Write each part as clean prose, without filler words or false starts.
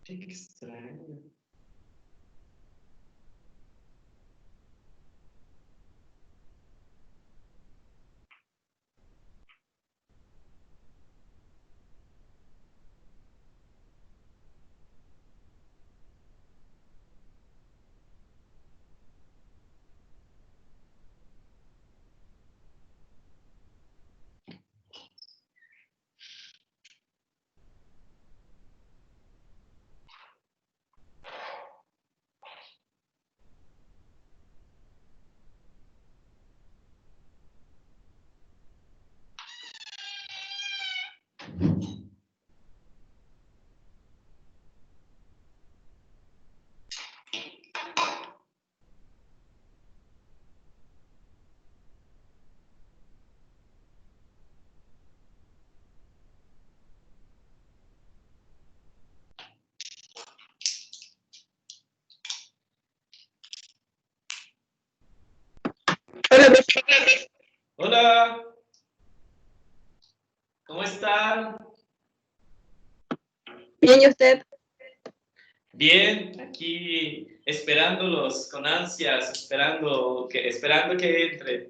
Qué extraño. Hola, profe. Hola, ¿cómo están? Bien, ¿y usted? Bien, aquí esperándolos con ansias, esperando que entre.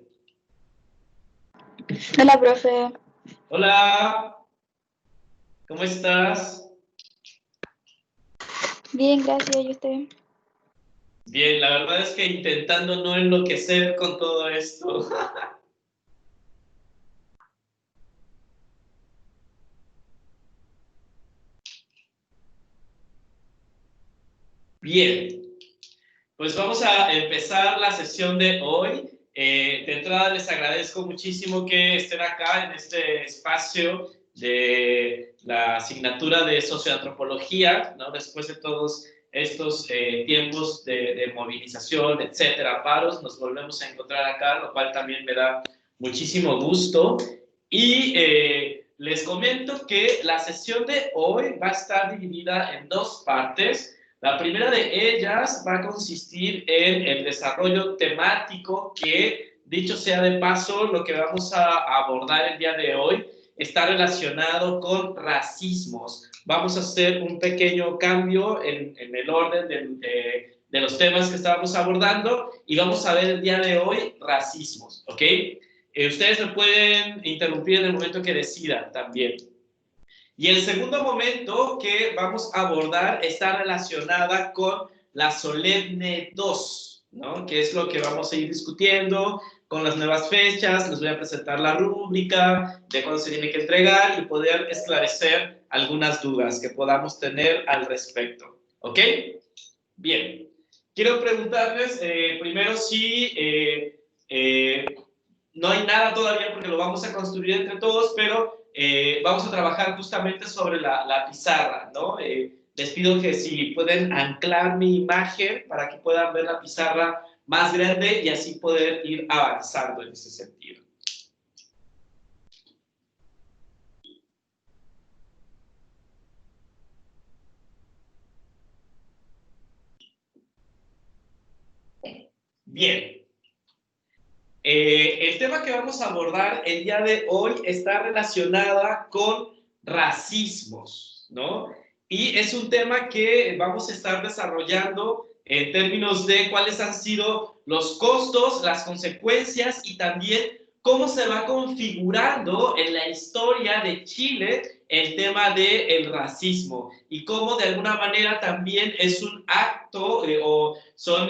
Hola, profe. Hola, ¿cómo estás? Bien, gracias, ¿y usted? Bien, la verdad es que intentando no enloquecer con todo esto. Bien, pues vamos a empezar la sesión de hoy. De entrada les agradezco muchísimo que estén acá en este espacio de la asignatura de socioantropología, ¿no? Después de todos estos tiempos de movilización, etcétera, paros, nos volvemos a encontrar acá, lo cual también me da muchísimo gusto. Y les comento que la sesión de hoy va a estar dividida en dos partes. La primera de ellas va a consistir en el desarrollo temático que, dicho sea de paso, lo que vamos a abordar el día de hoy está relacionado con racismos. Vamos a hacer un pequeño cambio en el orden de los temas que estábamos abordando y vamos a ver el día de hoy racismos, ¿ok? Ustedes me pueden interrumpir en el momento que decidan también. Y el segundo momento que vamos a abordar está relacionada con la Solemne 2, ¿no? Que es lo que vamos a ir discutiendo con las nuevas fechas. Les voy a presentar la rúbrica de cuándo se tiene que entregar y poder esclarecer algunas dudas que podamos tener al respecto. ¿Ok? Bien. Quiero preguntarles primero si no hay nada todavía porque lo vamos a construir entre todos, pero vamos a trabajar justamente sobre la pizarra, ¿no? Les pido que si pueden anclar mi imagen para que puedan ver la pizarra más grande y así poder ir avanzando en ese sentido. Bien. El tema que vamos a abordar el día de hoy está relacionada con racismos, ¿no? Y es un tema que vamos a estar desarrollando en términos de cuáles han sido los costos, las consecuencias y también cómo se va configurando en la historia de Chile el tema del racismo y cómo de alguna manera también es un acto o son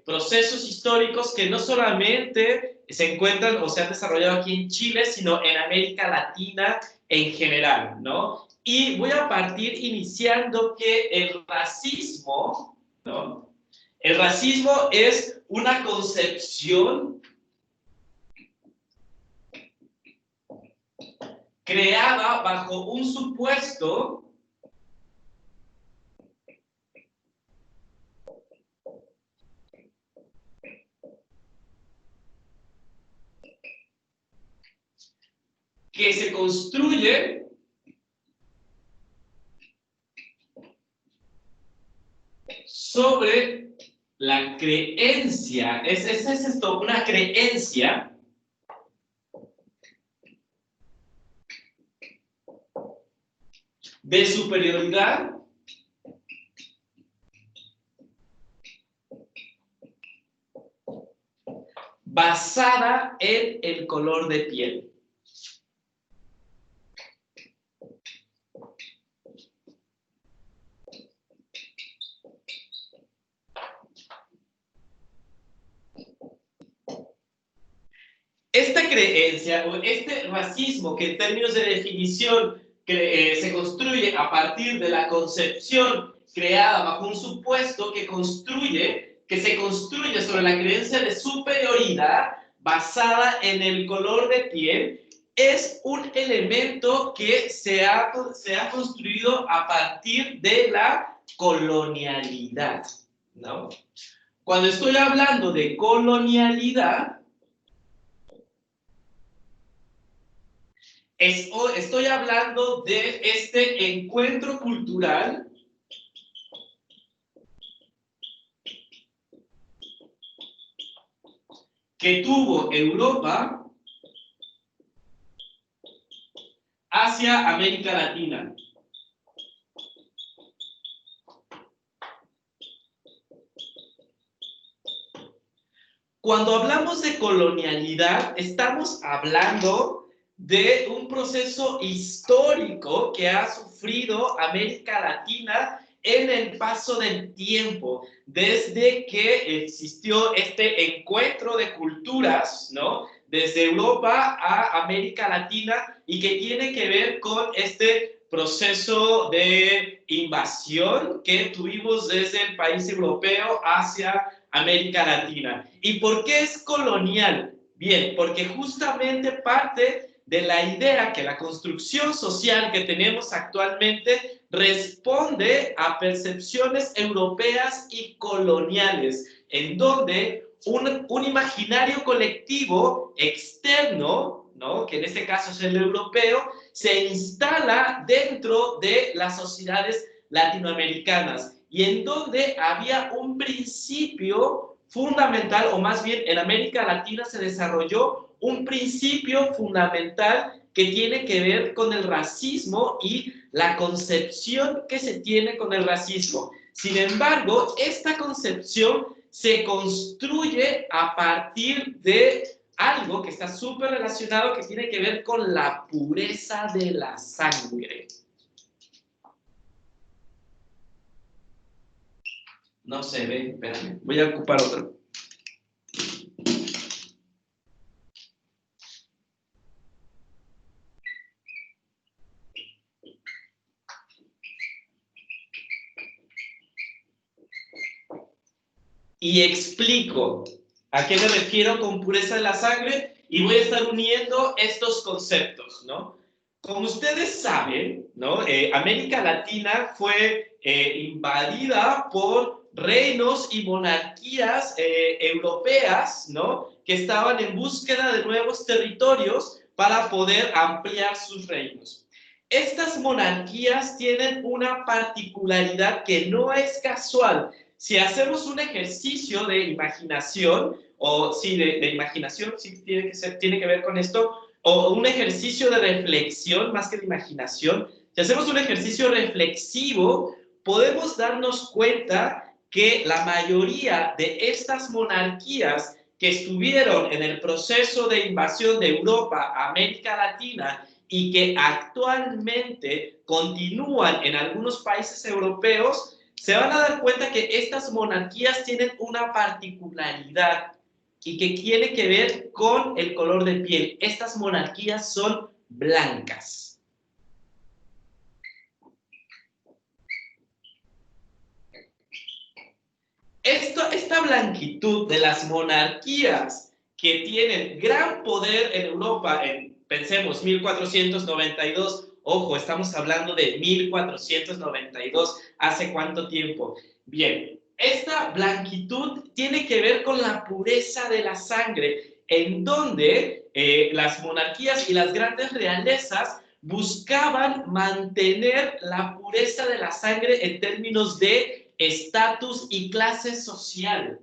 procesos históricos que no solamente se encuentran o se han desarrollado aquí en Chile, sino en América Latina en general, ¿no? Y voy a partir iniciando que el racismo, ¿no? El racismo es una concepción creada bajo un supuesto que se construye sobre la creencia, es esto, una creencia de superioridad basada en el color de piel. Esta creencia o este racismo que en términos de definición se construye a partir de la concepción creada bajo un supuesto que se construye sobre la creencia de superioridad basada en el color de piel, es un elemento que se ha construido a partir de la colonialidad, ¿no? Cuando estoy hablando de colonialidad, estoy hablando de este encuentro cultural que tuvo Europa hacia América Latina. Cuando hablamos de colonialidad, estamos hablando de un proceso histórico que ha sufrido América Latina en el paso del tiempo, desde que existió este encuentro de culturas, ¿no? Desde Europa a América Latina, y que tiene que ver con este proceso de invasión que tuvimos desde el país europeo hacia América Latina. ¿Y por qué es colonial? Bien, porque justamente parte de la idea que la construcción social que tenemos actualmente responde a percepciones europeas y coloniales, en donde un imaginario colectivo externo, ¿no?, que en este caso es el europeo, se instala dentro de las sociedades latinoamericanas, y en donde había un principio fundamental, o más bien en América Latina se desarrolló un principio fundamental que tiene que ver con el racismo y la concepción que se tiene con el racismo. Sin embargo, esta concepción se construye a partir de algo que está súper relacionado, que tiene que ver con la pureza de la sangre. No se ve, espérame, voy a ocupar otro. Y explico a qué me refiero con pureza de la sangre, y voy a estar uniendo estos conceptos, ¿no? Como ustedes saben, ¿no?, América Latina fue invadida por reinos y monarquías europeas, ¿no?, que estaban en búsqueda de nuevos territorios para poder ampliar sus reinos. Estas monarquías tienen una particularidad que no es casual. Si hacemos un ejercicio de imaginación, o sí, de imaginación, sí tiene que ver con esto, o un ejercicio de reflexión más que de imaginación, si hacemos un ejercicio reflexivo, podemos darnos cuenta que la mayoría de estas monarquías que estuvieron en el proceso de invasión de Europa a América Latina y que actualmente continúan en algunos países europeos, se van a dar cuenta que estas monarquías tienen una particularidad y que tiene que ver con el color de piel. Estas monarquías son blancas. Esta blanquitud de las monarquías que tienen gran poder en Europa, pensemos 1492, ojo, estamos hablando de 1492, ¿hace cuánto tiempo? Bien, esta blanquitud tiene que ver con la pureza de la sangre, en donde las monarquías y las grandes realezas buscaban mantener la pureza de la sangre en términos de estatus y clase social.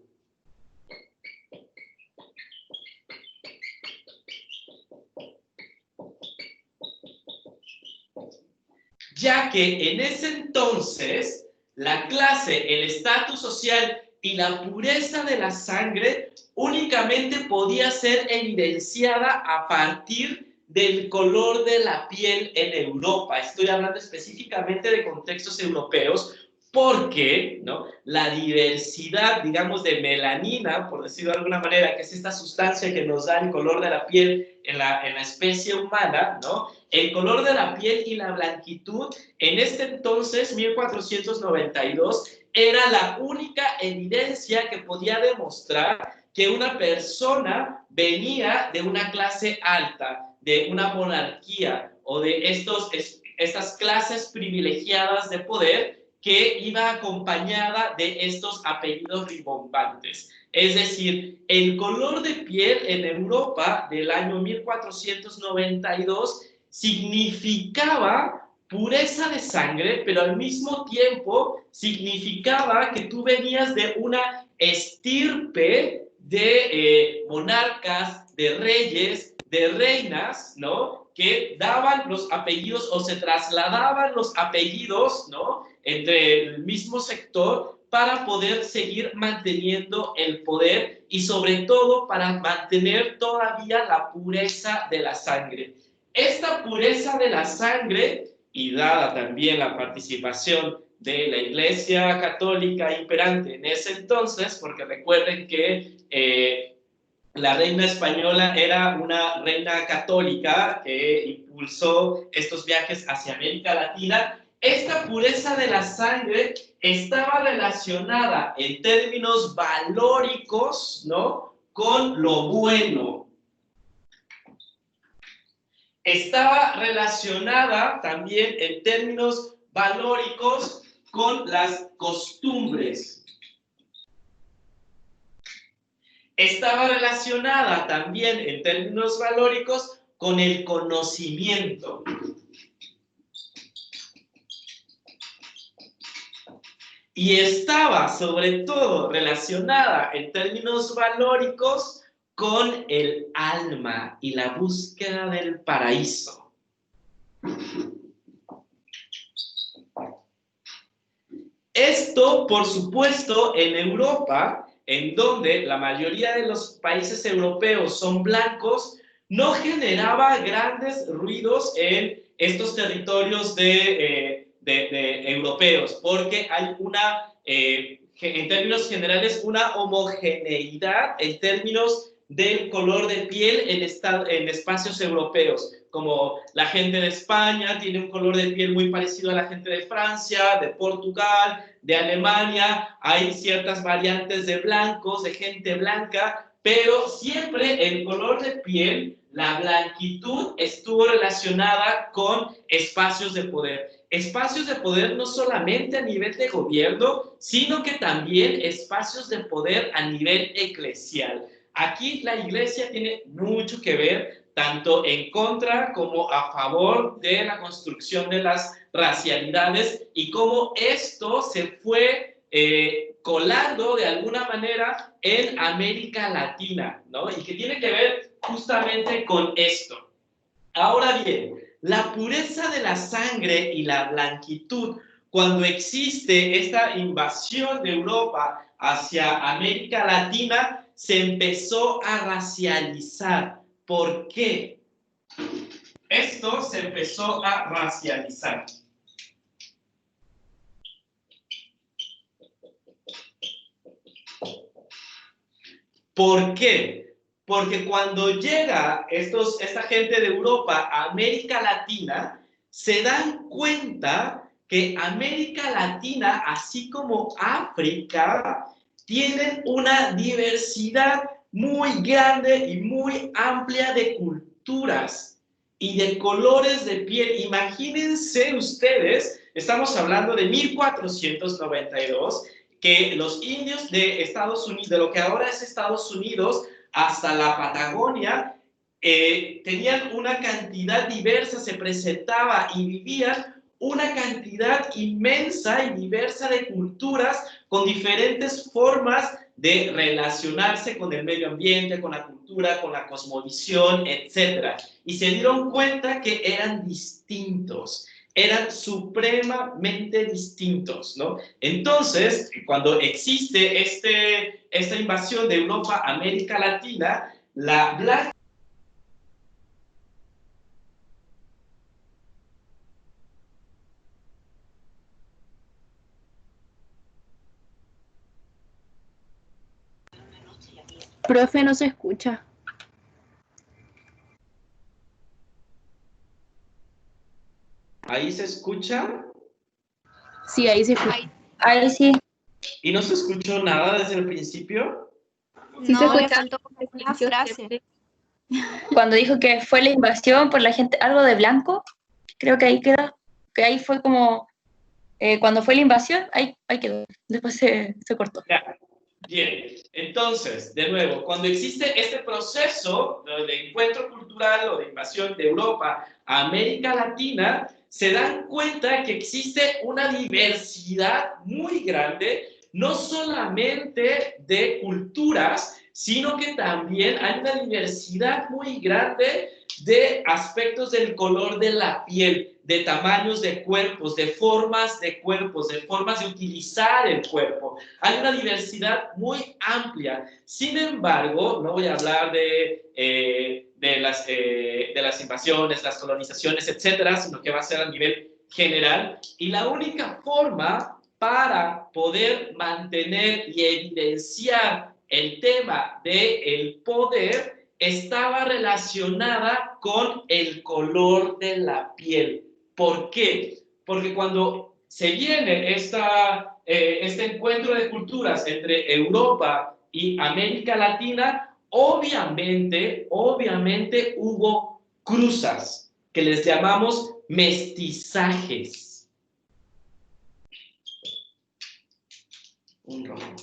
Ya que en ese entonces la clase, el estatus social y la pureza de la sangre únicamente podía ser evidenciada a partir del color de la piel en Europa. Estoy hablando específicamente de contextos europeos, porque, ¿no?, la diversidad, digamos, de melanina, por decirlo de alguna manera, que es esta sustancia que nos da el color de la piel en la especie humana, ¿no?, el color de la piel y la blanquitud, en este entonces, 1492, era la única evidencia que podía demostrar que una persona venía de una clase alta, de una monarquía o de estas clases privilegiadas de poder, que iba acompañada de estos apellidos rimbombantes. Es decir, el color de piel en Europa del año 1492 significaba pureza de sangre, pero al mismo tiempo significaba que tú venías de una estirpe de monarcas, de reyes, de reinas, ¿no?, que daban los apellidos o se trasladaban los apellidos, ¿no?, entre el mismo sector para poder seguir manteniendo el poder y sobre todo para mantener todavía la pureza de la sangre. Esta pureza de la sangre, y dada también la participación de la Iglesia Católica imperante en ese entonces, porque recuerden que la reina española era una reina católica que impulsó estos viajes hacia América Latina. Esta pureza de la sangre estaba relacionada en términos valóricos, ¿no?, con lo bueno. Estaba relacionada también en términos valóricos con las costumbres. Estaba relacionada también en términos valóricos con el conocimiento. Y estaba sobre todo relacionada en términos valóricos con el alma y la búsqueda del paraíso. Esto, por supuesto, en Europa, en donde la mayoría de los países europeos son blancos, no generaba grandes ruidos en estos territorios de europeos, porque hay en términos generales, una homogeneidad en términos del color de piel en espacios europeos, como la gente de España tiene un color de piel muy parecido a la gente de Francia, de Portugal, de Alemania. Hay ciertas variantes de blancos, de gente blanca, pero siempre el color de piel, la blanquitud, estuvo relacionada con espacios de poder. Espacios de poder no solamente a nivel de gobierno, sino que también espacios de poder a nivel eclesial. Aquí la iglesia tiene mucho que ver, tanto en contra como a favor de la construcción de las racialidades y cómo esto se fue colando de alguna manera en América Latina, ¿no? Y que tiene que ver justamente con esto. Ahora bien, la pureza de la sangre y la blanquitud, cuando existe esta invasión de Europa hacia América Latina, se empezó a racializar. ¿Por qué? Esto se empezó a racializar. ¿Por qué? Porque cuando llega esta gente de Europa a América Latina, se dan cuenta que América Latina, así como África, tienen una diversidad muy grande y muy amplia de culturas y de colores de piel. Imagínense ustedes, estamos hablando de 1492, que los indios de Estados Unidos, de lo que ahora es Estados Unidos, hasta la Patagonia, tenían una cantidad diversa, se presentaba y vivían una cantidad inmensa y diversa de culturas con diferentes formas de relacionarse con el medio ambiente, con la cultura, con la cosmovisión, etc. Y se dieron cuenta que eran distintos. eran supremamente distintos, ¿no? Entonces, cuando existe esta invasión de Europa a América Latina, la blanca. Profe, no se escucha. ¿Ahí se escucha? Sí, ahí se escucha. Ahí sí. ¿Y no se escuchó nada desde el principio? Sí No, se le escucha. faltó como una frase. Cuando dijo que fue la invasión por la gente, algo de blanco, creo que ahí queda, que ahí fue como, cuando fue la invasión, ahí quedó, después se cortó. Ya. Bien, entonces, de nuevo, cuando existe este proceso de encuentro cultural o de invasión de Europa a América Latina, se dan cuenta que existe una diversidad muy grande, no solamente de culturas, sino que también hay una diversidad muy grande de aspectos del color de la piel, de tamaños de cuerpos, de formas de cuerpos, de formas de utilizar el cuerpo. Hay una diversidad muy amplia. Sin embargo, no voy a hablar de las invasiones, las colonizaciones, etcétera, sino que va a ser a nivel general. Y la única forma para poder mantener y evidenciar el tema del poder estaba relacionada con el color de la piel. ¿Por qué? Porque cuando se viene este encuentro de culturas entre Europa y América Latina, obviamente hubo cruzas, que les llamamos mestizajes. Un rojo.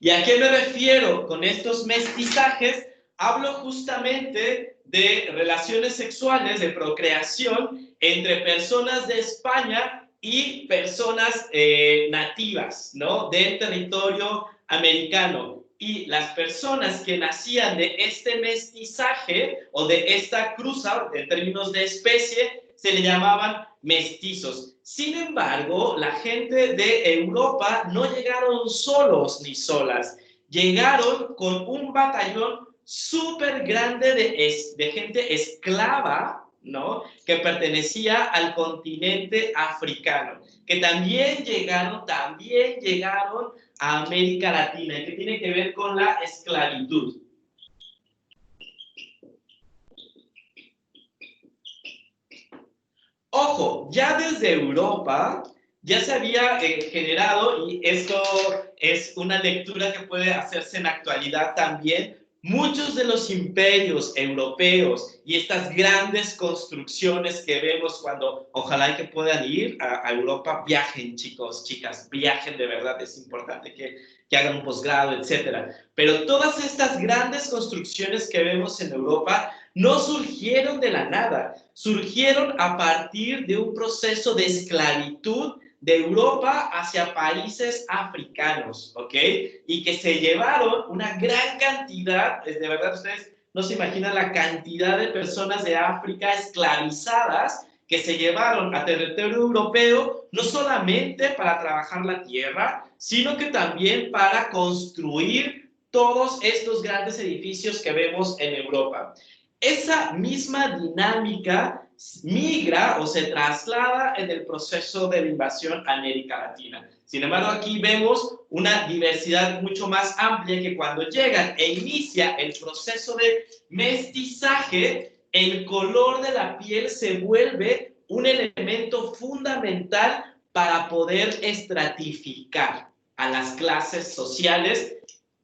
¿Y a qué me refiero con estos mestizajes? Hablo justamente de relaciones sexuales, de procreación entre personas de España y personas nativas, ¿no? Del territorio americano. Y las personas que nacían de este mestizaje o de esta cruza, en términos de especie, se le llamaban mestizos. Sin embargo, la gente de Europa no llegaron solos ni solas, llegaron con un batallón súper grande de gente esclava, ¿no? Que pertenecía al continente africano, que también llegaron a América Latina, y que tiene que ver con la esclavitud. Ojo, ya desde Europa ya se había generado, y esto es una lectura que puede hacerse en la actualidad también, muchos de los imperios europeos y estas grandes construcciones que vemos cuando, ojalá que puedan ir a Europa, viajen chicos, chicas, viajen de verdad, es importante que hagan un posgrado, etcétera. Pero todas estas grandes construcciones que vemos en Europa no surgieron de la nada, surgieron a partir de un proceso de esclavitud de Europa hacia países africanos, ¿ok? Y que se llevaron una gran cantidad, de verdad ustedes no se imaginan la cantidad de personas de África esclavizadas que se llevaron a territorio europeo, no solamente para trabajar la tierra, sino que también para construir todos estos grandes edificios que vemos en Europa. Esa misma dinámica migra o se traslada en el proceso de la invasión a América Latina. Sin embargo, aquí vemos una diversidad mucho más amplia que cuando llegan e inicia el proceso de mestizaje, el color de la piel se vuelve un elemento fundamental para poder estratificar a las clases sociales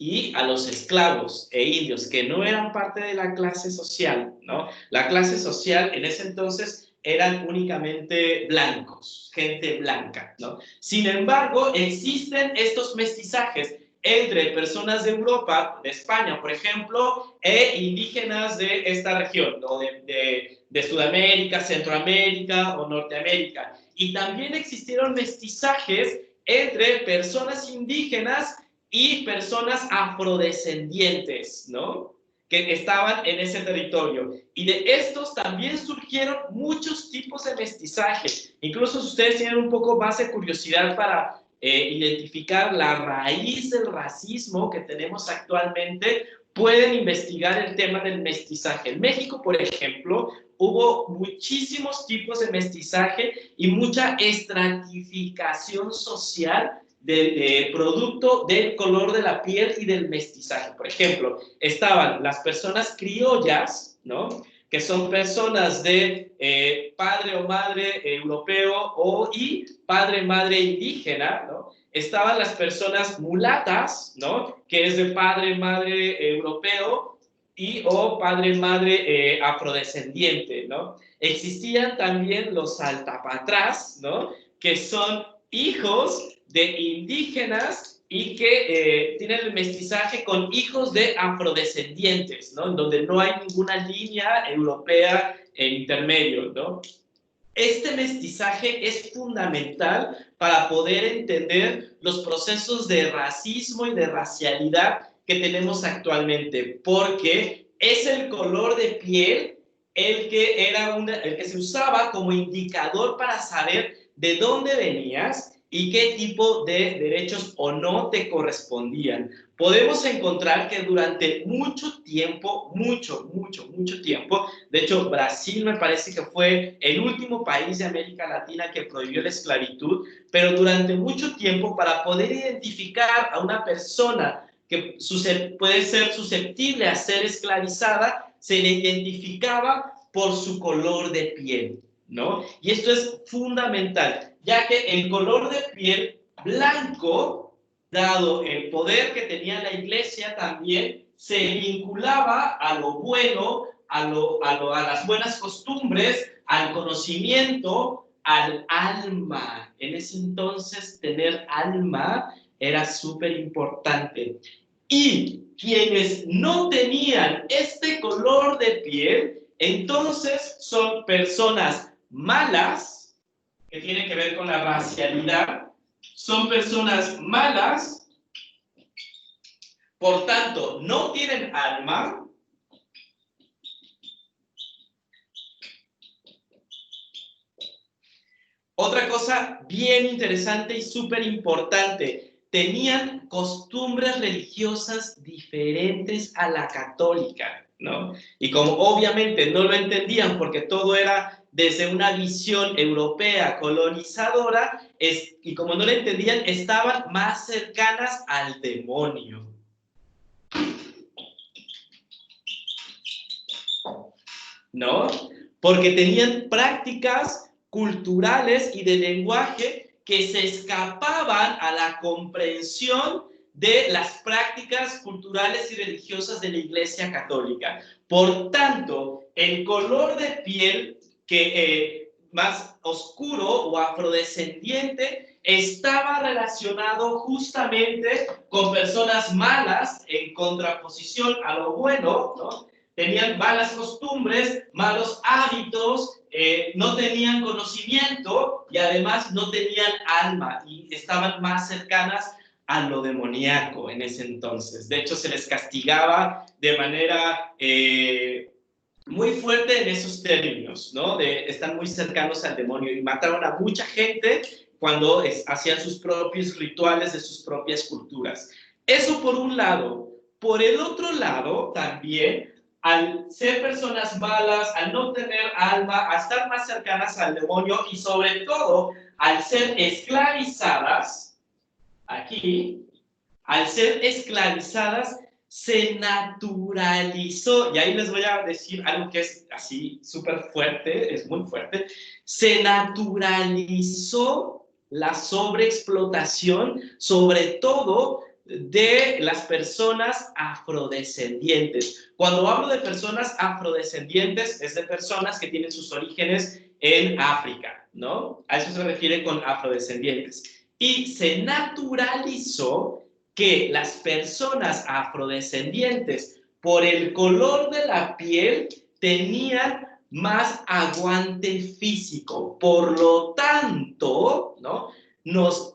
y a los esclavos e indios que no eran parte de la clase social, ¿no? La clase social en ese entonces eran únicamente blancos, gente blanca, ¿no? Sin embargo, existen estos mestizajes entre personas de Europa, de España, por ejemplo, e indígenas de esta región, ¿no? de Sudamérica, Centroamérica o Norteamérica. Y también existieron mestizajes entre personas indígenas y personas afrodescendientes, ¿no? que estaban en ese territorio. Y de estos también surgieron muchos tipos de mestizaje. Incluso si ustedes tienen un poco más de curiosidad para identificar la raíz del racismo que tenemos actualmente, pueden investigar el tema del mestizaje. En México, por ejemplo, hubo muchísimos tipos de mestizaje y mucha estratificación social de producto del color de la piel y del mestizaje. Por ejemplo, estaban las personas criollas, ¿no? Que son personas de padre o madre europeo y padre madre indígena, ¿no? Estaban las personas mulatas, ¿no? Que es de padre madre europeo o padre madre afrodescendiente, ¿no? Existían también los saltapatrás, ¿no? Que son hijos de indígenas y que tienen el mestizaje con hijos de afrodescendientes, ¿no? En donde no hay ninguna línea europea en intermedio, ¿no? Este mestizaje es fundamental para poder entender los procesos de racismo y de racialidad que tenemos actualmente, porque es el color de piel el que se usaba como indicador para saber de dónde venías y qué tipo de derechos o no te correspondían. Podemos encontrar que durante mucho tiempo, mucho tiempo, de hecho Brasil me parece que fue el último país de América Latina que prohibió la esclavitud, pero durante mucho tiempo para poder identificar a una persona que puede ser susceptible a ser esclavizada, se le identificaba por su color de piel, ¿no? Y esto es fundamental, ya que el color de piel blanco, dado el poder que tenía la iglesia también, se vinculaba a lo bueno, a las buenas costumbres, al conocimiento, al alma. En ese entonces tener alma era súper importante. Y quienes no tenían este color de piel, entonces son personas malas, que tienen que ver con la racialidad, son personas malas, por tanto, no tienen alma, otra cosa bien interesante y súper importante, tenían costumbres religiosas diferentes a la católica, ¿no? Y como obviamente no lo entendían porque todo era desde una visión europea colonizadora, y como no lo entendían, estaban más cercanas al demonio. ¿No? Porque tenían prácticas culturales y de lenguaje que se escapaban a la comprensión de las prácticas culturales y religiosas de la Iglesia Católica. Por tanto, el color de piel más oscuro o afrodescendiente estaba relacionado justamente con personas malas en contraposición a lo bueno, ¿no? Tenían malas costumbres, malos hábitos, no tenían conocimiento y además no tenían alma y estaban más cercanas a lo demoníaco en ese entonces. De hecho, se les castigaba de manera muy fuerte en esos términos, ¿no? Están muy cercanos al demonio y mataron a mucha gente cuando hacían sus propios rituales de sus propias culturas. Eso por un lado. Por el otro lado, también, al ser personas malas, al no tener alma, a estar más cercanas al demonio y sobre todo al ser esclavizadas, aquí, al ser esclavizadas, se naturalizó, y ahí les voy a decir algo que es así súper fuerte, es muy fuerte, se naturalizó la sobreexplotación, sobre todo de las personas afrodescendientes. Cuando hablo de personas afrodescendientes, es de personas que tienen sus orígenes en África, ¿no? A eso se refiere con afrodescendientes. Y se naturalizó que las personas afrodescendientes, por el color de la piel, tenían más aguante físico. Por lo tanto, ¿no?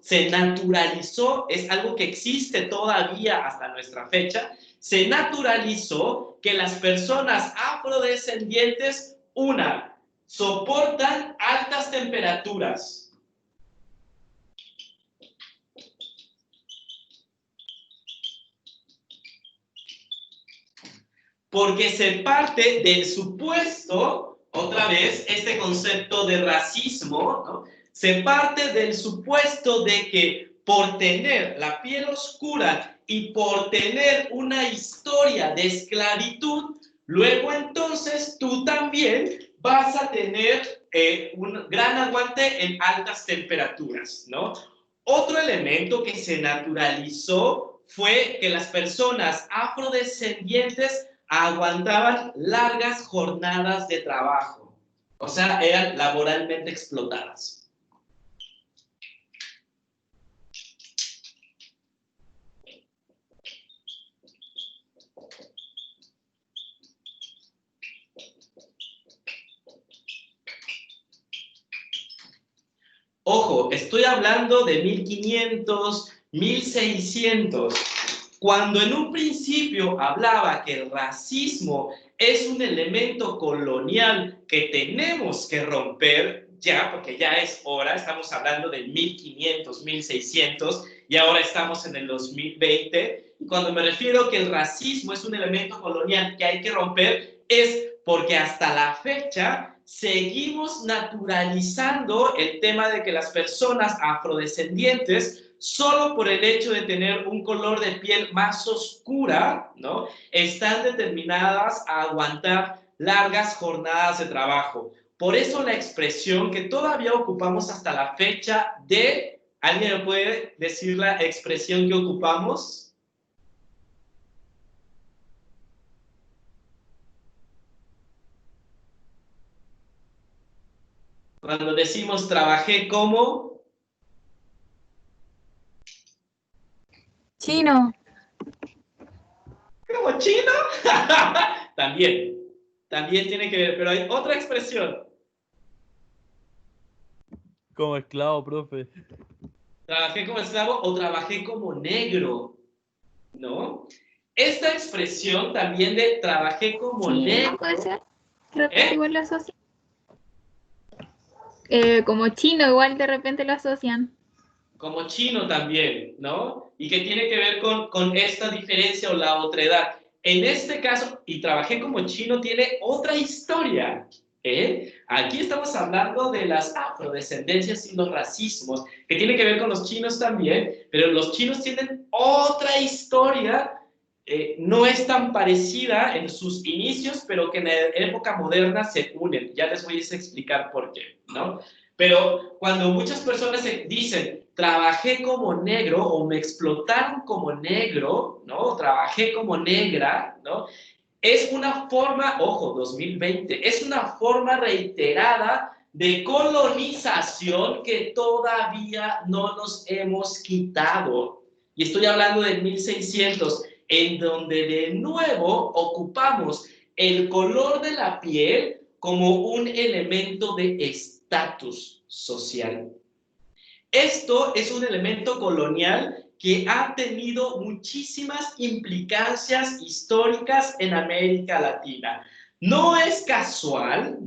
se naturalizó, es algo que existe todavía hasta nuestra fecha, se naturalizó que las personas afrodescendientes, una, soportan altas temperaturas. Porque se parte del supuesto, otra vez, este concepto de racismo, ¿no? Se parte del supuesto de que por tener la piel oscura y por tener una historia de esclavitud, luego entonces tú también vas a tener un gran aguante en altas temperaturas, ¿no? Otro elemento que se naturalizó fue que las personas afrodescendientes aguantaban largas jornadas de trabajo, o sea, eran laboralmente explotadas. Ojo, estoy hablando de 1500, 1600. Cuando en un principio hablaba que el racismo es un elemento colonial que tenemos que romper ya, porque ya es hora, estamos hablando del 1500, 1600 y ahora estamos en el 2020. Y cuando me refiero que el racismo es un elemento colonial que hay que romper, es porque hasta la fecha seguimos naturalizando el tema de que las personas afrodescendientes, solo por el hecho de tener un color de piel más oscura, ¿no?, están determinadas a aguantar largas jornadas de trabajo. Por eso la expresión que todavía ocupamos hasta la fecha de... ¿Alguien me puede decir la expresión que ocupamos? Cuando decimos trabajé como... Chino. ¿Como chino? También tiene que ver, pero hay otra expresión. Como esclavo, profe. Trabajé como esclavo o trabajé como negro, ¿no? Esta expresión también de trabajé como negro... Puede ser. De repente ¿Eh? igual lo asocian. Como chino, igual de repente lo asocian. Como chino también, ¿no? Y que tiene que ver con esta diferencia o la otredad. En este caso, y trabajé como chino, tiene otra historia, ¿eh? Aquí estamos hablando de las afrodescendencias y los racismos, que tiene que ver con los chinos también, pero los chinos tienen otra historia, no es tan parecida en sus inicios, pero que en la época moderna se unen. Ya les voy a explicar por qué, ¿no? Pero cuando muchas personas dicen, trabajé como negro o me explotaron como negro, ¿no? Trabajé como negra, ¿no? Es una forma, ojo, 2020, es una forma reiterada de colonización que todavía no nos hemos quitado. Y estoy hablando del 1600, en donde de nuevo ocupamos el color de la piel como un elemento de estatus social. Esto es un elemento colonial que ha tenido muchísimas implicancias históricas en América Latina. No es casual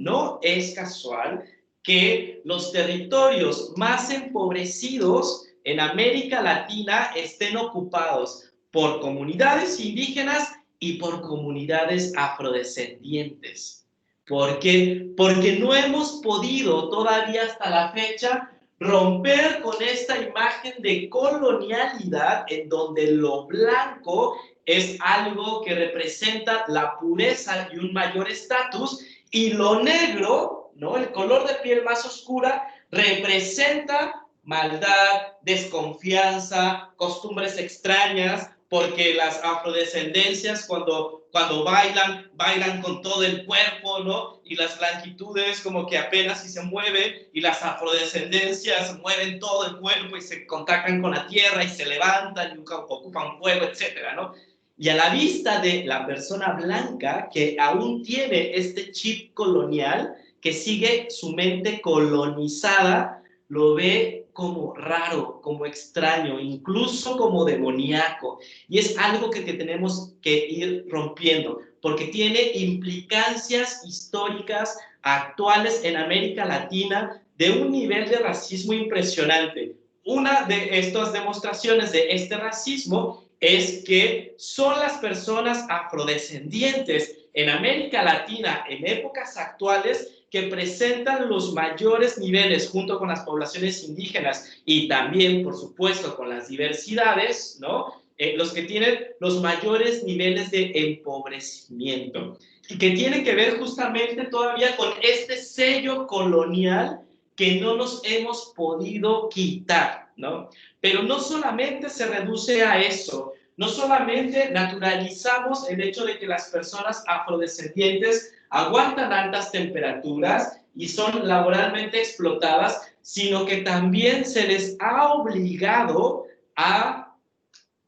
que los territorios más empobrecidos en América Latina estén ocupados por comunidades indígenas y por comunidades afrodescendientes. ¿Por qué? Porque no hemos podido todavía hasta la fecha romper con esta imagen de colonialidad en donde lo blanco es algo que representa la pureza y un mayor estatus, y lo negro, ¿no?, el color de piel más oscura, representa maldad, desconfianza, costumbres extrañas, porque las afrodescendencias cuando bailan con todo el cuerpo, ¿no? Y las blanquitudes como que apenas si se mueven, y las afrodescendencias mueven todo el cuerpo y se contactan con la tierra y se levantan y ocupan fuego, etcétera, ¿no? Y a la vista de la persona blanca que aún tiene este chip colonial, que sigue su mente colonizada, lo ve como raro, como extraño, incluso como demoníaco. Y es algo que tenemos que ir rompiendo, porque tiene implicancias históricas actuales en América Latina de un nivel de racismo impresionante. Una de estas demostraciones de este racismo es que son las personas afrodescendientes en América Latina en épocas actuales que presentan los mayores niveles junto con las poblaciones indígenas y también, por supuesto, con las diversidades, ¿no? Los que tienen los mayores niveles de empobrecimiento y que tiene que ver justamente todavía con este sello colonial que no nos hemos podido quitar, ¿no? Pero no solamente se reduce a eso, no solamente naturalizamos el hecho de que las personas afrodescendientes aguantan altas temperaturas y son laboralmente explotadas, sino que también se les ha obligado a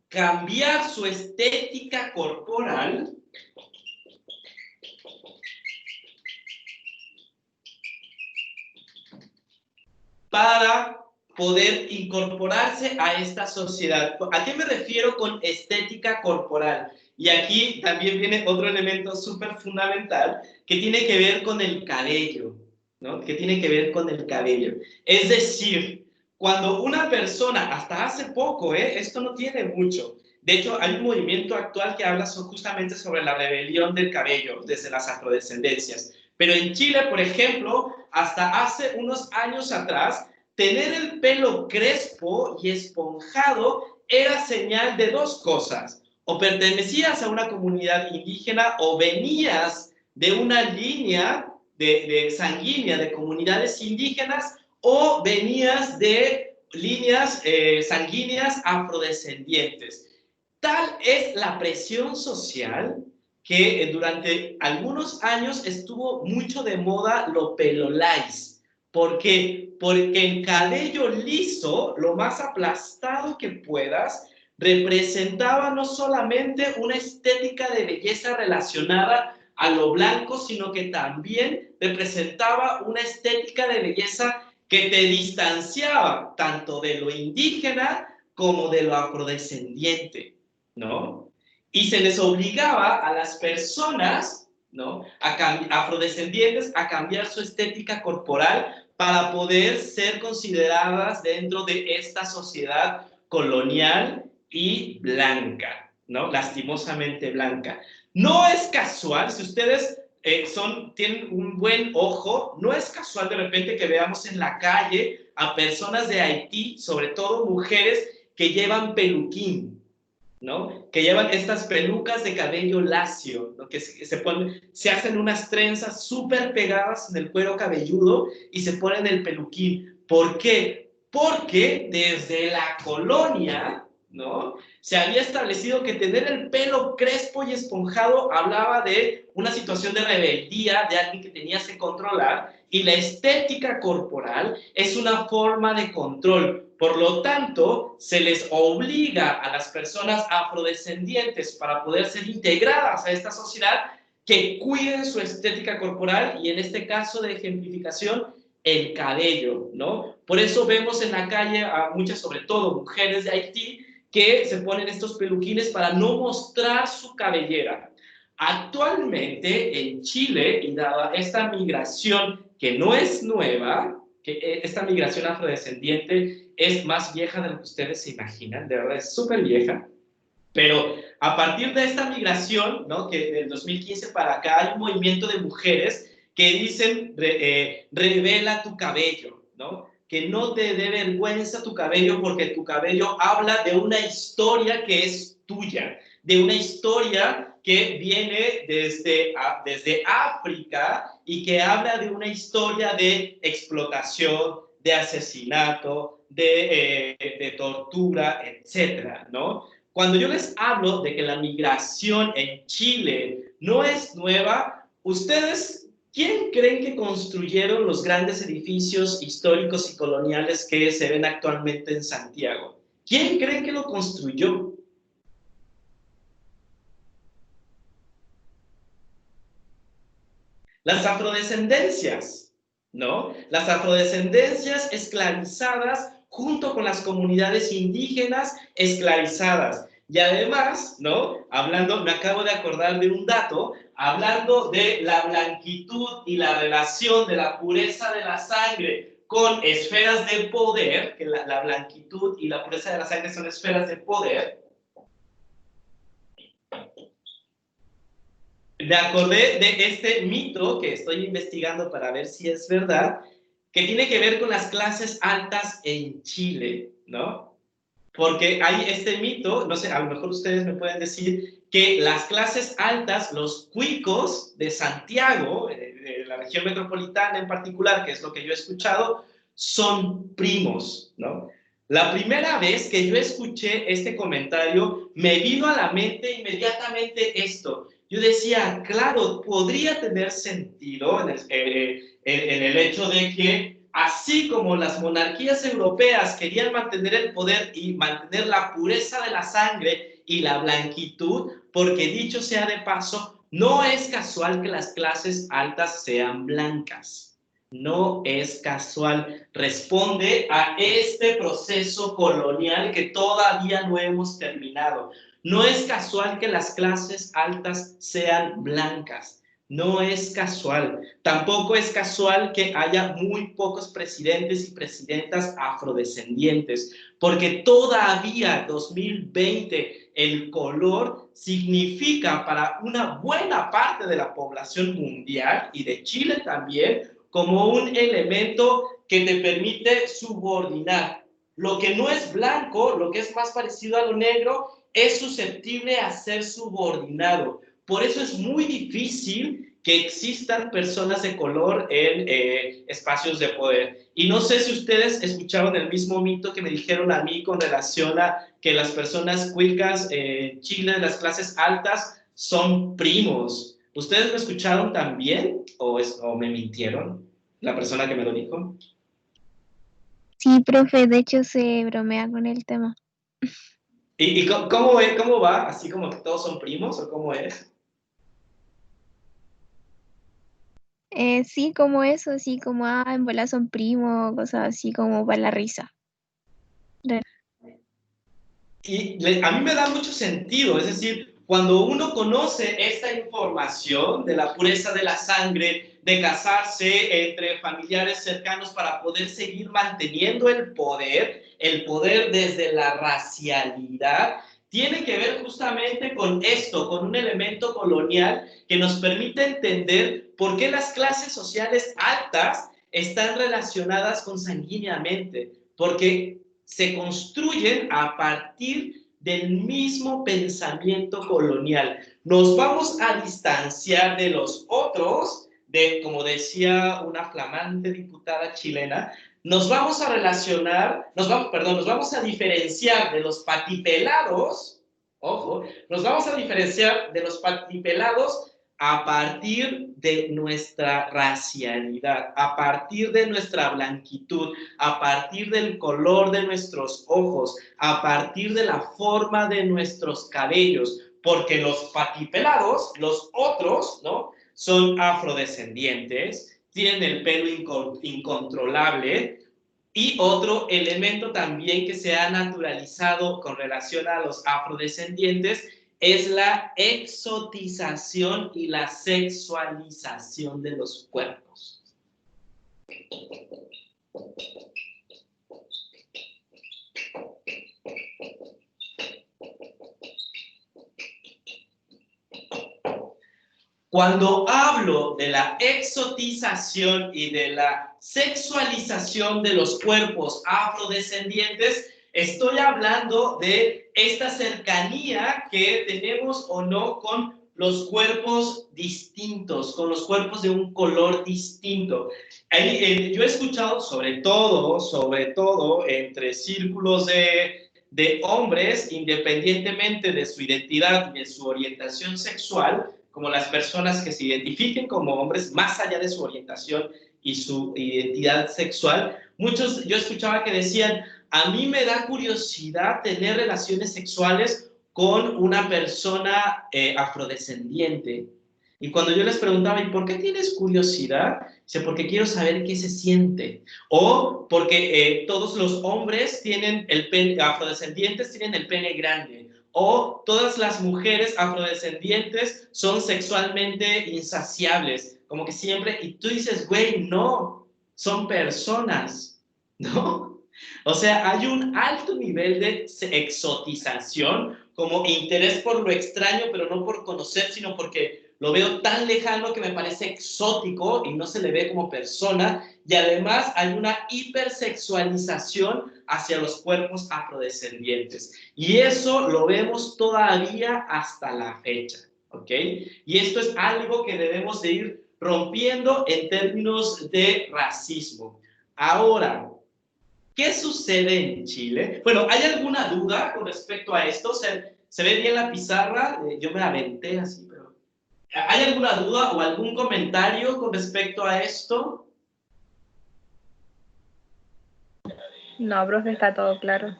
cambiar su estética corporal para poder incorporarse a esta sociedad. ¿A qué me refiero con estética corporal? Y aquí también viene otro elemento súper fundamental que tiene que ver con el cabello, ¿no? Que tiene que ver con el cabello. Es decir, cuando una persona, hasta hace poco, esto no tiene mucho, de hecho hay un movimiento actual que habla justamente sobre la rebelión del cabello desde las afrodescendencias. Pero en Chile, por ejemplo, hasta hace unos años atrás, tener el pelo crespo y esponjado era señal de dos cosas. O pertenecías a una comunidad indígena o venías de una línea de sanguínea de comunidades indígenas o venías de líneas sanguíneas afrodescendientes. Tal es la presión social que durante algunos años estuvo mucho de moda lo pelolais. ¿Por qué? Porque el cabello liso, lo más aplastado que puedas, representaba no solamente una estética de belleza relacionada a lo blanco, sino que también representaba una estética de belleza que te distanciaba tanto de lo indígena como de lo afrodescendiente, ¿no? Y se les obligaba a las personas, ¿no?, afrodescendientes a cambiar su estética corporal para poder ser consideradas dentro de esta sociedad colonial y blanca, ¿no? Lastimosamente blanca. No es casual, si ustedes tienen un buen ojo, no es casual de repente que veamos en la calle a personas de Haití, sobre todo mujeres, que llevan peluquín, ¿no? Que llevan estas pelucas de cabello lacio, ¿no? Que se hacen unas trenzas súper pegadas en el cuero cabelludo y se ponen el peluquín. ¿Por qué? Porque desde la colonia, ¿no?, se había establecido que tener el pelo crespo y esponjado hablaba de una situación de rebeldía, de alguien que tenías que controlar, y la estética corporal es una forma de control. Por lo tanto, se les obliga a las personas afrodescendientes para poder ser integradas a esta sociedad que cuiden su estética corporal y en este caso de ejemplificación, el cabello, ¿no? Por eso vemos en la calle a muchas, sobre todo mujeres de Haití, que se ponen estos peluquines para no mostrar su cabellera. Actualmente en Chile, y dada esta migración que no es nueva, que esta migración afrodescendiente es más vieja de lo que ustedes se imaginan, de verdad es súper vieja, pero a partir de esta migración, ¿no?, que del 2015 para acá hay un movimiento de mujeres que dicen revela tu cabello, ¿no?, que no te dé vergüenza tu cabello porque tu cabello habla de una historia que es tuya, de una historia que viene desde África y que habla de una historia de explotación, de asesinato, de tortura, etcétera, ¿no? Cuando yo les hablo de que la migración en Chile no es nueva, ustedes, ¿quién creen que construyeron los grandes edificios históricos y coloniales que se ven actualmente en Santiago? ¿Quién creen que lo construyó? Las afrodescendencias, ¿no? Las afrodescendencias esclavizadas junto con las comunidades indígenas esclavizadas. Y además, ¿no? Hablando, me acabo de acordar de un dato, hablando de la blanquitud y la relación de la pureza de la sangre con esferas de poder, que la blanquitud y la pureza de la sangre son esferas de poder. Me acordé de este mito que estoy investigando para ver si es verdad, que tiene que ver con las clases altas en Chile, ¿no? Porque hay este mito, no sé, a lo mejor ustedes me pueden decir que las clases altas, los cuicos de Santiago, de la región metropolitana en particular, que es lo que yo he escuchado, son primos, ¿no? La primera vez que yo escuché este comentario, me vino a la mente inmediatamente esto. Yo decía, claro, podría tener sentido en el hecho de que así como las monarquías europeas querían mantener el poder y mantener la pureza de la sangre y la blanquitud, porque dicho sea de paso, no es casual que las clases altas sean blancas. No es casual. Responde a este proceso colonial que todavía no hemos terminado. No es casual que las clases altas sean blancas. No es casual. Tampoco es casual que haya muy pocos presidentes y presidentas afrodescendientes, porque todavía 2020 el color significa para una buena parte de la población mundial y de Chile también como un elemento que te permite subordinar. Lo que no es blanco, lo que es más parecido a lo negro, es susceptible a ser subordinado. Por eso es muy difícil que existan personas de color en espacios de poder. Y no sé si ustedes escucharon el mismo mito que me dijeron a mí con relación a que las personas cuicas en Chile de las clases altas son primos. ¿Ustedes me escucharon también o me mintieron? La persona que me lo dijo. Sí, profe, de hecho se bromea con el tema. ¿Y cómo va? ¿Así como que todos son primos o cómo es? Sí, como eso, así como, en bola son primos, cosas así como para la risa. Y a mí me da mucho sentido, es decir, cuando uno conoce esta información de la pureza de la sangre, de casarse entre familiares cercanos para poder seguir manteniendo el poder desde la racialidad, tiene que ver justamente con esto, con un elemento colonial que nos permite entender por qué las clases sociales altas están relacionadas consanguíneamente, porque se construyen a partir del mismo pensamiento colonial. Nos vamos a distanciar de los otros, como decía una flamante diputada chilena, nos vamos a diferenciar de los patipelados, ojo, nos vamos a diferenciar de los patipelados a partir de nuestra racialidad, a partir de nuestra blanquitud, a partir del color de nuestros ojos, a partir de la forma de nuestros cabellos, porque los patipelados, los otros, ¿no? Son afrodescendientes, tienen el pelo incontrolable, y otro elemento también que se ha naturalizado con relación a los afrodescendientes es la exotización y la sexualización de los cuerpos. Cuando hablo de la exotización y de la sexualización de los cuerpos afrodescendientes, estoy hablando de esta cercanía que tenemos o no con los cuerpos distintos, con los cuerpos de un color distinto. Yo he escuchado sobre todo entre círculos de hombres, independientemente de su identidad y de su orientación sexual, como las personas que se identifiquen como hombres más allá de su orientación y su identidad sexual. Muchos, yo escuchaba que decían, a mí me da curiosidad tener relaciones sexuales con una persona afrodescendiente. Y cuando yo les preguntaba, ¿y por qué tienes curiosidad? Dice, porque quiero saber qué se siente. O porque todos los hombres tienen el pene, afrodescendientes tienen el pene grande. O todas las mujeres afrodescendientes son sexualmente insaciables. Como que siempre, y tú dices, güey, no, son personas, ¿no? O sea, hay un alto nivel de exotización, como interés por lo extraño, pero no por conocer, sino porque lo veo tan lejano que me parece exótico y no se le ve como persona. Y además hay una hipersexualización hacia los cuerpos afrodescendientes. Y eso lo vemos todavía hasta la fecha, ¿ok? Y esto es algo que debemos de ir rompiendo en términos de racismo. Ahora, ¿qué sucede en Chile? Bueno, ¿hay alguna duda con respecto a esto? ¿Se ve bien la pizarra? Yo me aventé así, pero... ¿Hay alguna duda o algún comentario con respecto a esto? No, profe, está todo claro.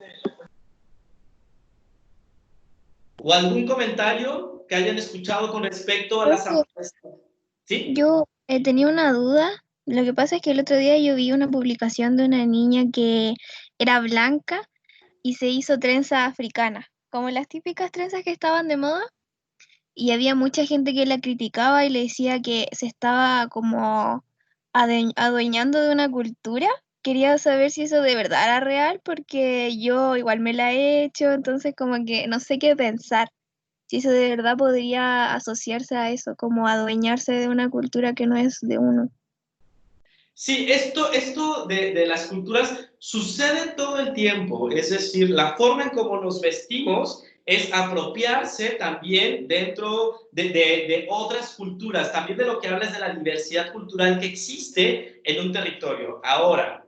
¿O algún comentario que hayan escuchado con respecto a las apuestas? ¿Sí? Yo tenía una duda. Lo que pasa es que el otro día yo vi una publicación de una niña que era blanca y se hizo trenza africana, como las típicas trenzas que estaban de moda. Y había mucha gente que la criticaba y le decía que se estaba como adueñando de una cultura. Quería saber si eso de verdad era real porque yo igual me la he hecho, entonces como que no sé qué pensar. Si eso de verdad podría asociarse a eso, como adueñarse de una cultura que no es de uno. Sí, esto de las culturas sucede todo el tiempo, es decir, la forma en cómo nos vestimos es apropiarse también dentro de otras culturas, también de lo que hablas de la diversidad cultural que existe en un territorio. Ahora,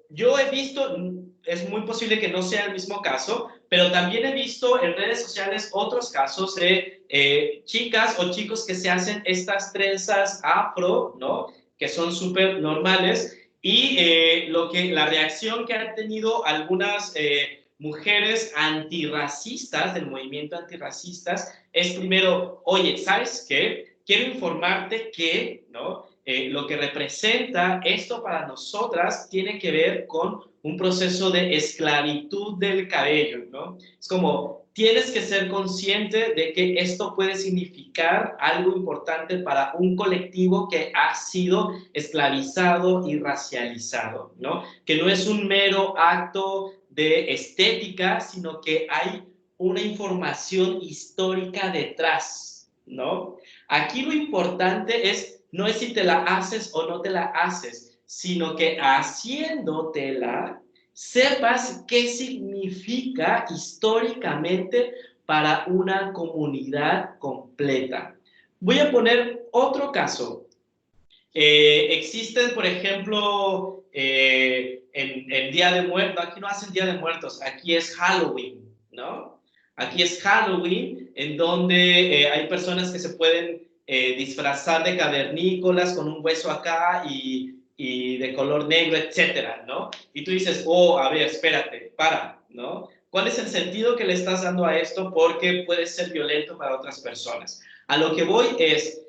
yo he visto, es muy posible que no sea el mismo caso, pero también he visto en redes sociales otros casos de chicas o chicos que se hacen estas trenzas afro, ¿no? Que son súper normales, y la reacción que han tenido algunas mujeres antirracistas, del movimiento antirracistas, es primero, oye, ¿sabes qué? Quiero informarte que, ¿no? Lo que representa esto para nosotras tiene que ver con un proceso de esclavitud del cabello, ¿no? Es como, tienes que ser consciente de que esto puede significar algo importante para un colectivo que ha sido esclavizado y racializado, ¿no? Que no es un mero acto de estética, sino que hay una información histórica detrás, ¿no? Aquí lo importante no es si te la haces o no te la haces, sino que haciéndotela sepas qué significa históricamente para una comunidad completa. Voy a poner otro caso. Existen, por ejemplo, en Día de Muertos, aquí no hacen Día de Muertos, aquí es Halloween, ¿no? Aquí es Halloween, en donde hay personas que se pueden disfrazar de cavernícolas con un hueso acá y de color negro, etcétera, ¿no? Y tú dices, oh, a ver, espérate, para, ¿no? ¿Cuál es el sentido que le estás dando a esto? Porque puede ser violento para otras personas. A lo que voy es,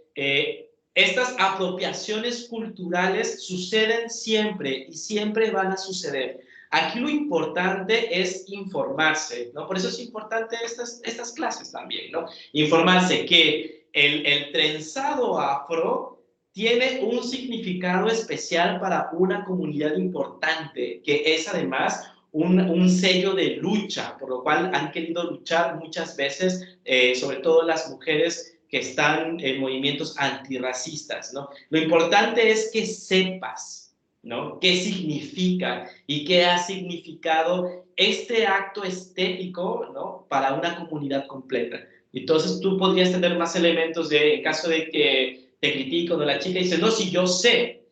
estas apropiaciones culturales suceden siempre y siempre van a suceder. Aquí lo importante es informarse, ¿no? Por eso es importante estas clases también, ¿no? Informarse que el trenzado afro tiene un significado especial para una comunidad importante, que es además un sello de lucha, por lo cual han querido luchar muchas veces, sobre todo las mujeres que están en movimientos antirracistas, ¿no? Lo importante es que sepas, ¿no? ¿Qué significa y qué ha significado este acto estético, ¿no? Para una comunidad completa. Entonces tú podrías tener más elementos en caso de que te critiquen o la chica dice, no, sí, yo sé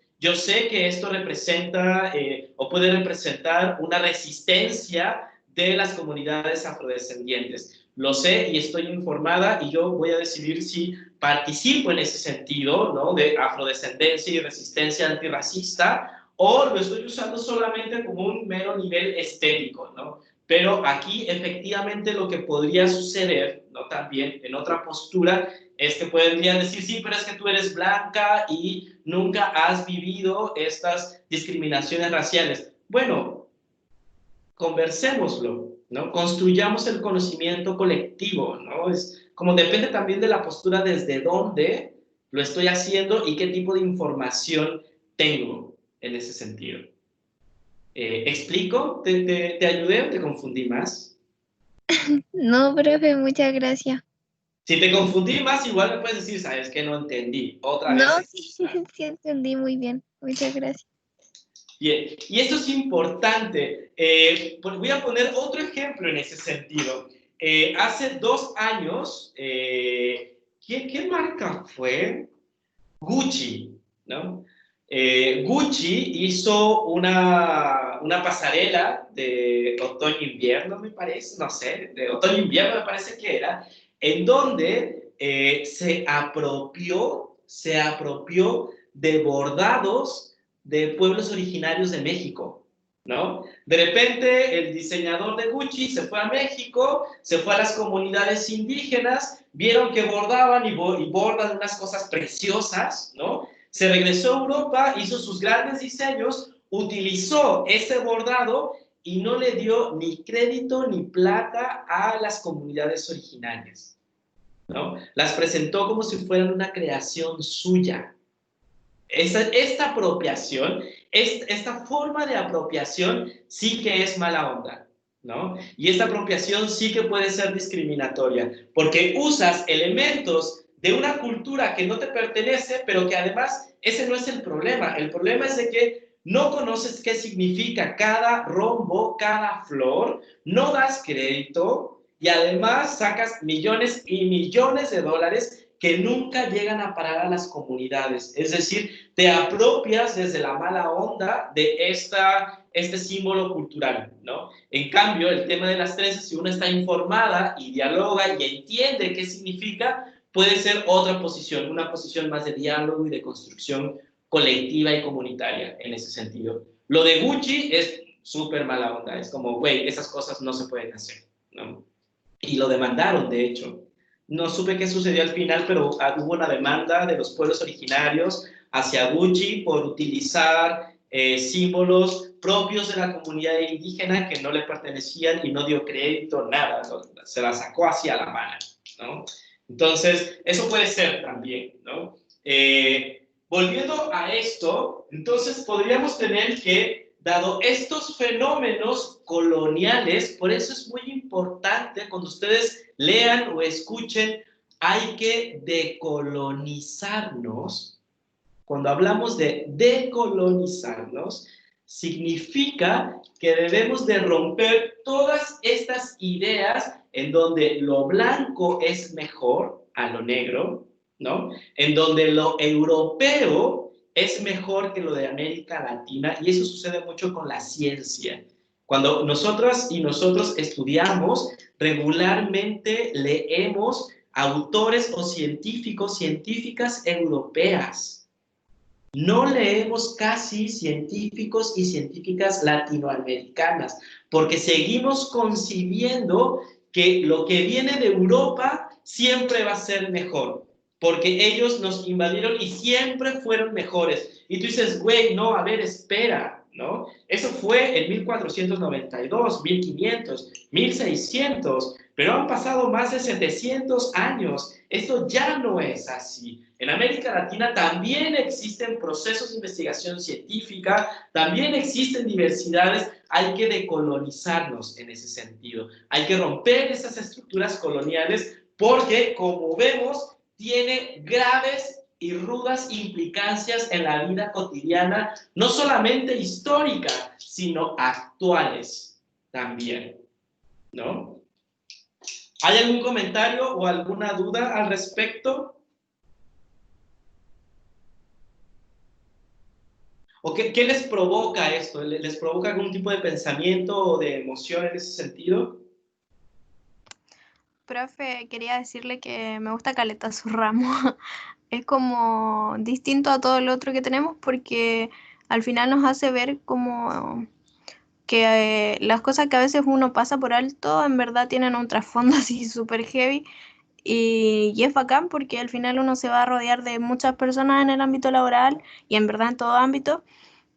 que esto representa o puede representar una resistencia de las comunidades afrodescendientes. Lo sé y estoy informada y yo voy a decidir si participo en ese sentido, ¿no? De afrodescendencia y resistencia antirracista, o lo estoy usando solamente como un mero nivel estético, ¿no? Pero aquí efectivamente lo que podría suceder, ¿no? También en otra postura es que podrían decir, sí, pero es que tú eres blanca y nunca has vivido estas discriminaciones raciales. Bueno, conversémoslo, ¿no? Construyamos el conocimiento colectivo, ¿no? Es como depende también de la postura desde dónde lo estoy haciendo y qué tipo de información tengo en ese sentido. ¿Explico? ¿Te ayudé o te confundí más? No, profe, muchas gracias. Si te confundí más, igual me puedes decir, ¿sabes qué? No entendí. Otra No, vez. sí, sí entendí muy bien. Muchas gracias. Bien, y esto es importante. Voy a poner otro ejemplo en ese sentido. Hace 2 años, ¿qué marca fue? Gucci, ¿no? Gucci hizo una pasarela de otoño-invierno, me parece, no sé, de otoño-invierno me parece que era, en donde se apropió de bordados de pueblos originarios de México, ¿no? De repente el diseñador de Gucci se fue a México, se fue a las comunidades indígenas, vieron que bordaban y bordan unas cosas preciosas, ¿no? Se regresó a Europa, hizo sus grandes diseños, utilizó ese bordado y no le dio ni crédito ni plata a las comunidades originarias, ¿no? Las presentó como si fueran una creación suya. Esta apropiación, esta forma de apropiación sí que es mala onda, ¿no? Y esta apropiación sí que puede ser discriminatoria, porque usas elementos de una cultura que no te pertenece, pero que además ese no es el problema es de que no conoces qué significa cada rombo, cada flor, no das crédito y además sacas millones y millones de dólares que nunca llegan a parar a las comunidades. Es decir, te apropias desde la mala onda de este símbolo cultural, ¿no? En cambio, el tema de las trenzas, si uno está informada y dialoga y entiende qué significa, puede ser otra posición, una posición más de diálogo y de construcción colectiva y comunitaria en ese sentido. Lo de Gucci es súper mala onda, es como, güey, esas cosas no se pueden hacer, ¿no? Y lo demandaron, de hecho. No supe qué sucedió al final, pero hubo una demanda de los pueblos originarios hacia Gucci por utilizar símbolos propios de la comunidad indígena que no le pertenecían y no dio crédito, nada, ¿no? Se la sacó hacia la mano, ¿no? Entonces, eso puede ser también, ¿no? Volviendo a esto, entonces podríamos tener que, dado estos fenómenos coloniales, por eso es muy importante cuando ustedes lean o escuchen, hay que decolonizarnos. Cuando hablamos de decolonizarnos, significa que debemos de romper todas estas ideas en donde lo blanco es mejor a lo negro, ¿no? En donde lo europeo es mejor que lo de América Latina, y eso sucede mucho con la ciencia. Cuando nosotras y nosotros estudiamos, regularmente leemos autores o científicos, científicas europeas. No leemos casi científicos y científicas latinoamericanas, porque seguimos concibiendo que lo que viene de Europa siempre va a ser mejor, porque ellos nos invadieron y siempre fueron mejores. Y tú dices, güey, no, a ver, espera, ¿no? Eso fue en 1492, 1500, 1600, pero han pasado más de 700 años. Esto ya no es así. En América Latina también existen procesos de investigación científica, también existen diversidades, hay que decolonizarnos en ese sentido. Hay que romper esas estructuras coloniales porque, como vemos, tiene graves y rudas implicancias en la vida cotidiana, no solamente histórica, sino actuales también, ¿no? ¿Hay algún comentario o alguna duda al respecto? ¿O qué les provoca esto? ¿Les provoca algún tipo de pensamiento o de emoción en ese sentido? Profe, quería decirle que me gusta caleta su ramo. Es como distinto a todo lo otro que tenemos porque al final nos hace ver como que las cosas que a veces uno pasa por alto en verdad tienen un trasfondo así súper heavy y es bacán porque al final uno se va a rodear de muchas personas en el ámbito laboral y en verdad en todo ámbito,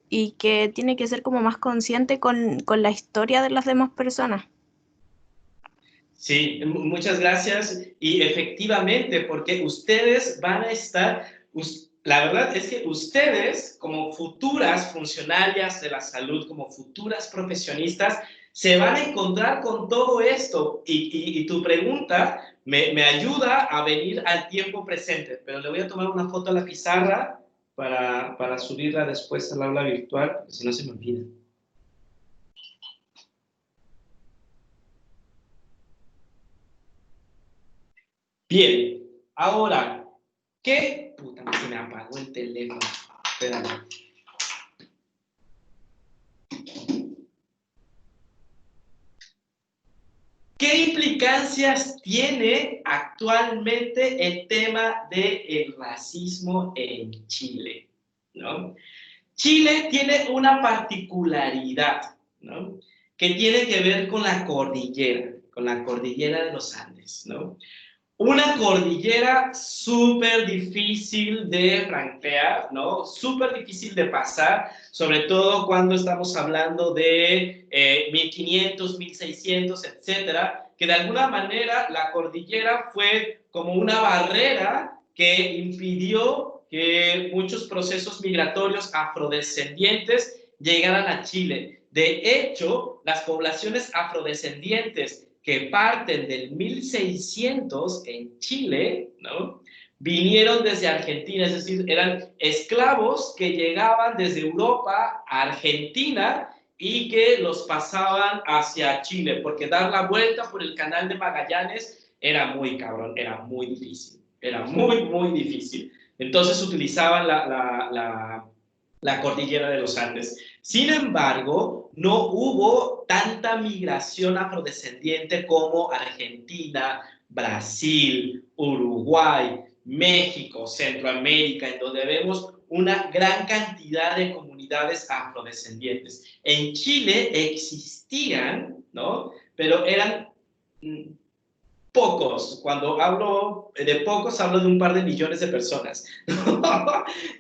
y que tiene que ser como más consciente con la historia de las demás personas. Sí, muchas gracias. Y efectivamente, porque ustedes van a estar, la verdad es que ustedes como futuras funcionarias de la salud, como futuras profesionistas, se van a encontrar con todo esto. Y tu pregunta me ayuda a venir al tiempo presente, pero le voy a tomar una foto a la pizarra para subirla después al aula virtual, porque si no se me olvida. Bien, ahora, ¿qué? Puta, se me apagó el teléfono. Espérame. ¿Qué implicancias tiene actualmente el tema del racismo en Chile? ¿No? Chile tiene una particularidad, ¿no? Que tiene que ver con la cordillera de los Andes, ¿no? Una cordillera súper difícil de franquear, ¿no? Súper difícil de pasar, sobre todo cuando estamos hablando de 1500, 1600, etcétera, que de alguna manera la cordillera fue como una barrera que impidió que muchos procesos migratorios afrodescendientes llegaran a Chile. De hecho, las poblaciones afrodescendientes que parten del 1600 en Chile, ¿no? Vinieron desde Argentina, es decir, eran esclavos que llegaban desde Europa a Argentina y que los pasaban hacia Chile, porque dar la vuelta por el canal de Magallanes era muy cabrón, era muy difícil, era muy, muy difícil. Entonces utilizaban la cordillera de los Andes. Sin embargo, no hubo tanta migración afrodescendiente como Argentina, Brasil, Uruguay, México, Centroamérica, en donde vemos una gran cantidad de comunidades afrodescendientes. En Chile existían, ¿no? Pero eran pocos. Cuando hablo de pocos, hablo de un par de millones de personas, ¿no?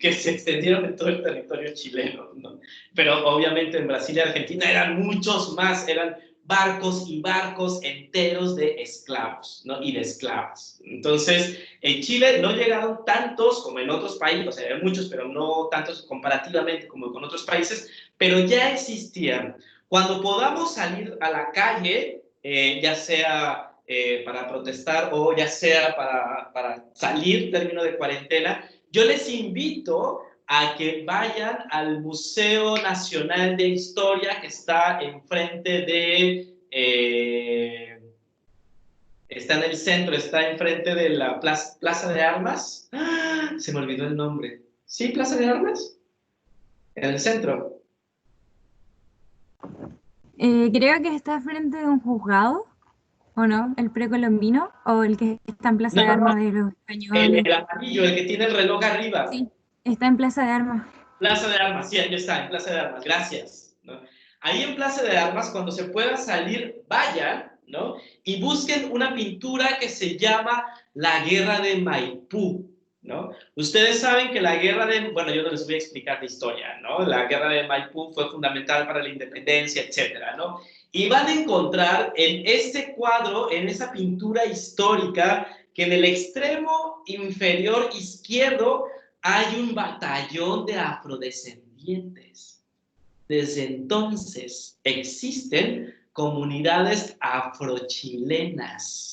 Que se extendieron en todo el territorio chileno, ¿no? Pero obviamente en Brasil y Argentina eran muchos más, eran barcos y barcos enteros de esclavos, ¿no? Y de esclavas. Entonces, en Chile no llegaron tantos como en otros países, o sea, eran muchos, pero no tantos comparativamente como con otros países, pero ya existían. Cuando podamos salir a la calle, ya sea para protestar o ya sea para salir término de cuarentena, yo les invito a que vayan al Museo Nacional de Historia que está enfrente está en el centro, está enfrente de la Plaza de Armas. ¡Ah! Se me olvidó el nombre. ¿Sí, Plaza de Armas? En el centro. Creo que está frente de un juzgado, ¿o no? ¿El precolombino o el que está en Plaza de Armas de los españoles? El amarillo, el que tiene el reloj arriba. Sí, está en Plaza de Armas. Plaza de Armas, sí, ahí está, en Plaza de Armas, gracias, ¿no? Ahí en Plaza de Armas, cuando se pueda salir, vayan, ¿no? Y busquen una pintura que se llama La Guerra de Maipú, ¿no? Ustedes saben que la guerra bueno, yo no les voy a explicar la historia, ¿no? La Guerra de Maipú fue fundamental para la independencia, etcétera, ¿no? Y van a encontrar en este cuadro, en esa pintura histórica, que en el extremo inferior izquierdo hay un batallón de afrodescendientes. Desde entonces existen comunidades afrochilenas.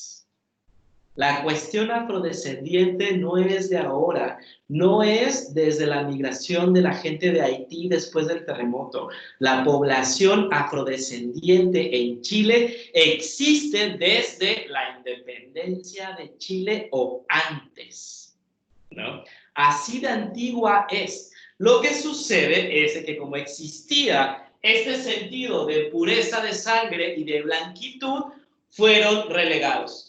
La cuestión afrodescendiente no es de ahora, no es desde la migración de la gente de Haití después del terremoto. La población afrodescendiente en Chile existe desde la independencia de Chile o antes, ¿no? Así de antigua es. Lo que sucede es que como existía este sentido de pureza de sangre y de blanquitud, fueron relegados.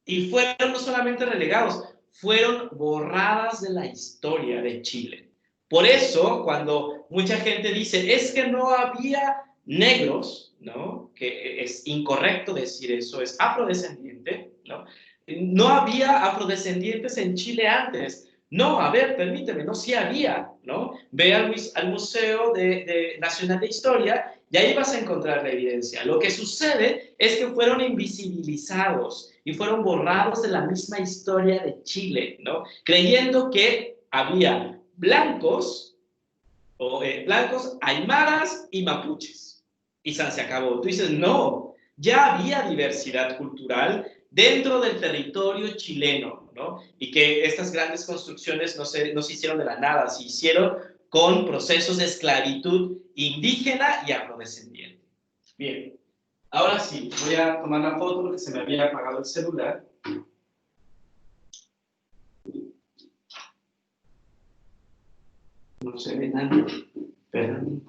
Y fueron no solamente relegados, fueron borradas de la historia de Chile. Por eso, cuando mucha gente dice, es que no había negros, ¿no? Que es incorrecto decir eso, es afrodescendiente, ¿no? no había afrodescendientes en Chile antes. No, a ver, permíteme, no, sí había, ¿no? Ve al Museo Nacional de Historia y ahí vas a encontrar la evidencia. Lo que sucede es que fueron invisibilizados y fueron borrados de la misma historia de Chile, ¿no? Creyendo que había blancos, blancos, aymaras y mapuches. Y se acabó. Tú dices, no, ya había diversidad cultural dentro del territorio chileno, ¿no? Y que estas grandes construcciones no se hicieron de la nada, se hicieron con procesos de esclavitud indígena y afrodescendiente. Bien, ahora sí, voy a tomar la foto porque se me había apagado el celular. No se ve nada, perdón.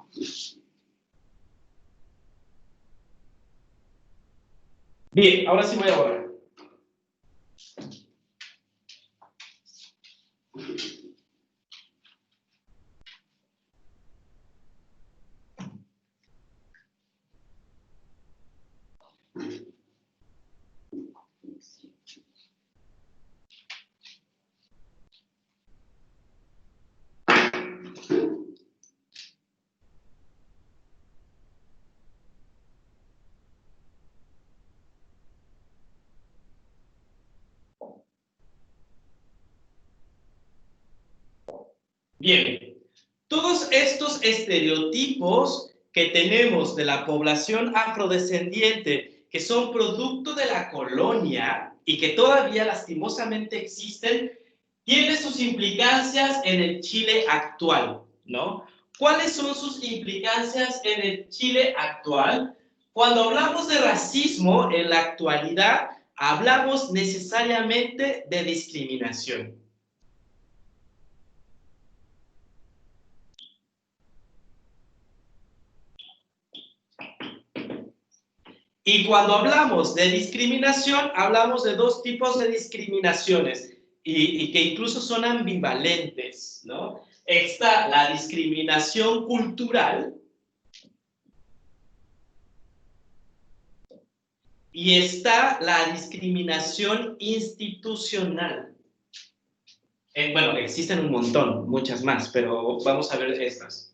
Bien, ahora sí voy a borrar. Bien, todos estos estereotipos que tenemos de la población afrodescendiente, que son producto de la colonia y que todavía lastimosamente existen, tienen sus implicancias en el Chile actual, ¿no? ¿Cuáles son sus implicancias en el Chile actual? Cuando hablamos de racismo en la actualidad, hablamos necesariamente de discriminación. Y cuando hablamos de discriminación, hablamos de dos tipos de discriminaciones y que incluso son ambivalentes, ¿no? Está la discriminación cultural y está la discriminación institucional. Bueno, existen un montón, muchas más, pero vamos a ver estas.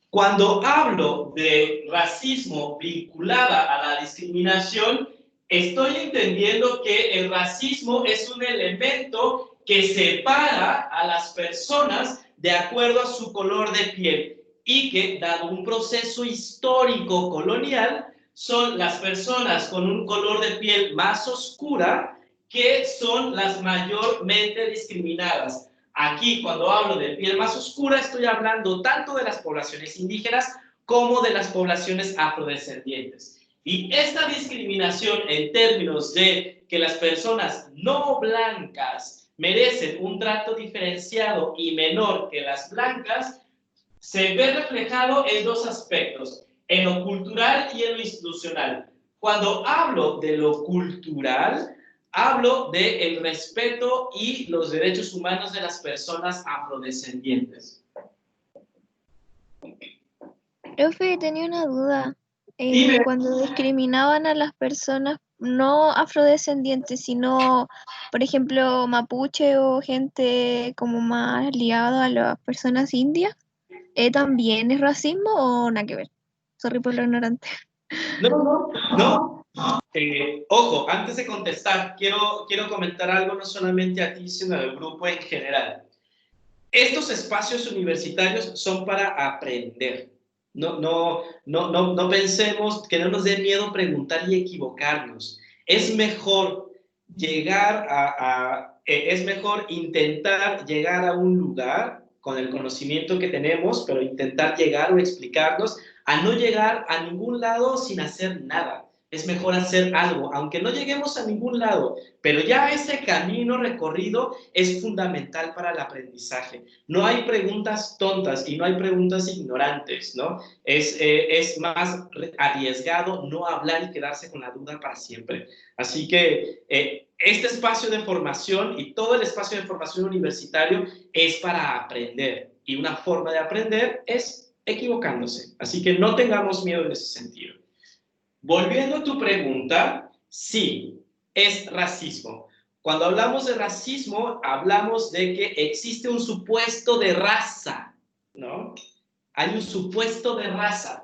Cuando hablo de racismo vinculada a la discriminación, estoy entendiendo que el racismo es un elemento que separa a las personas de acuerdo a su color de piel y que, dado un proceso histórico colonial, son las personas con un color de piel más oscura que son las mayormente discriminadas. Aquí, cuando hablo de piel más oscura, estoy hablando tanto de las poblaciones indígenas como de las poblaciones afrodescendientes. Y esta discriminación en términos de que las personas no blancas merecen un trato diferenciado y menor que las blancas, se ve reflejado en dos aspectos, en lo cultural y en lo institucional. Cuando hablo de lo cultural, hablo del respeto y los derechos humanos de las personas afrodescendientes. Profe, tenía una duda. Dime. Cuando discriminaban a las personas no afrodescendientes, sino, por ejemplo, mapuche o gente como más ligada a las personas indias, ¿también es racismo o nada que ver? Sorry por lo ignorante. No. Ojo, antes de contestar, quiero comentar algo no solamente a ti, sino al grupo en general. Estos espacios universitarios son para aprender. No pensemos que no nos dé miedo preguntar y equivocarnos. Es mejor es mejor intentar llegar a un lugar con el conocimiento que tenemos, pero intentar llegar o explicarnos, a no llegar a ningún lado sin hacer nada. Es mejor hacer algo, aunque no lleguemos a ningún lado, pero ya ese camino recorrido es fundamental para el aprendizaje. No hay preguntas tontas y no hay preguntas ignorantes, ¿no? Es más arriesgado no hablar y quedarse con la duda para siempre. Así que este espacio de formación y todo el espacio de formación universitario es para aprender. Y una forma de aprender es equivocándose. Así que no tengamos miedo en ese sentido. Volviendo a tu pregunta, sí, es racismo. Cuando hablamos de racismo, hablamos de que existe un supuesto de raza, ¿no? Hay un supuesto de raza.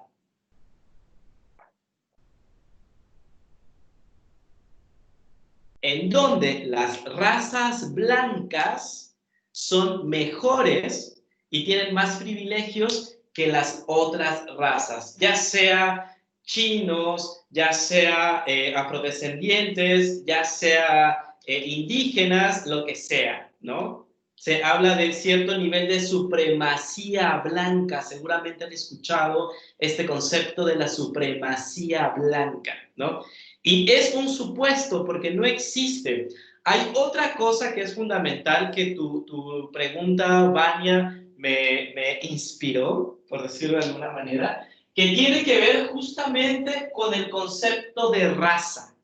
En donde las razas blancas son mejores y tienen más privilegios que las otras razas, ya sea chinos, ya sea afrodescendientes, ya sea indígenas, lo que sea, ¿no? Se habla de cierto nivel de supremacía blanca, seguramente han escuchado este concepto de la supremacía blanca, ¿no? Y es un supuesto porque no existe. Hay otra cosa que es fundamental que tu pregunta, Vania, me inspiró, por decirlo de alguna manera, que tiene que ver justamente con el concepto de raza,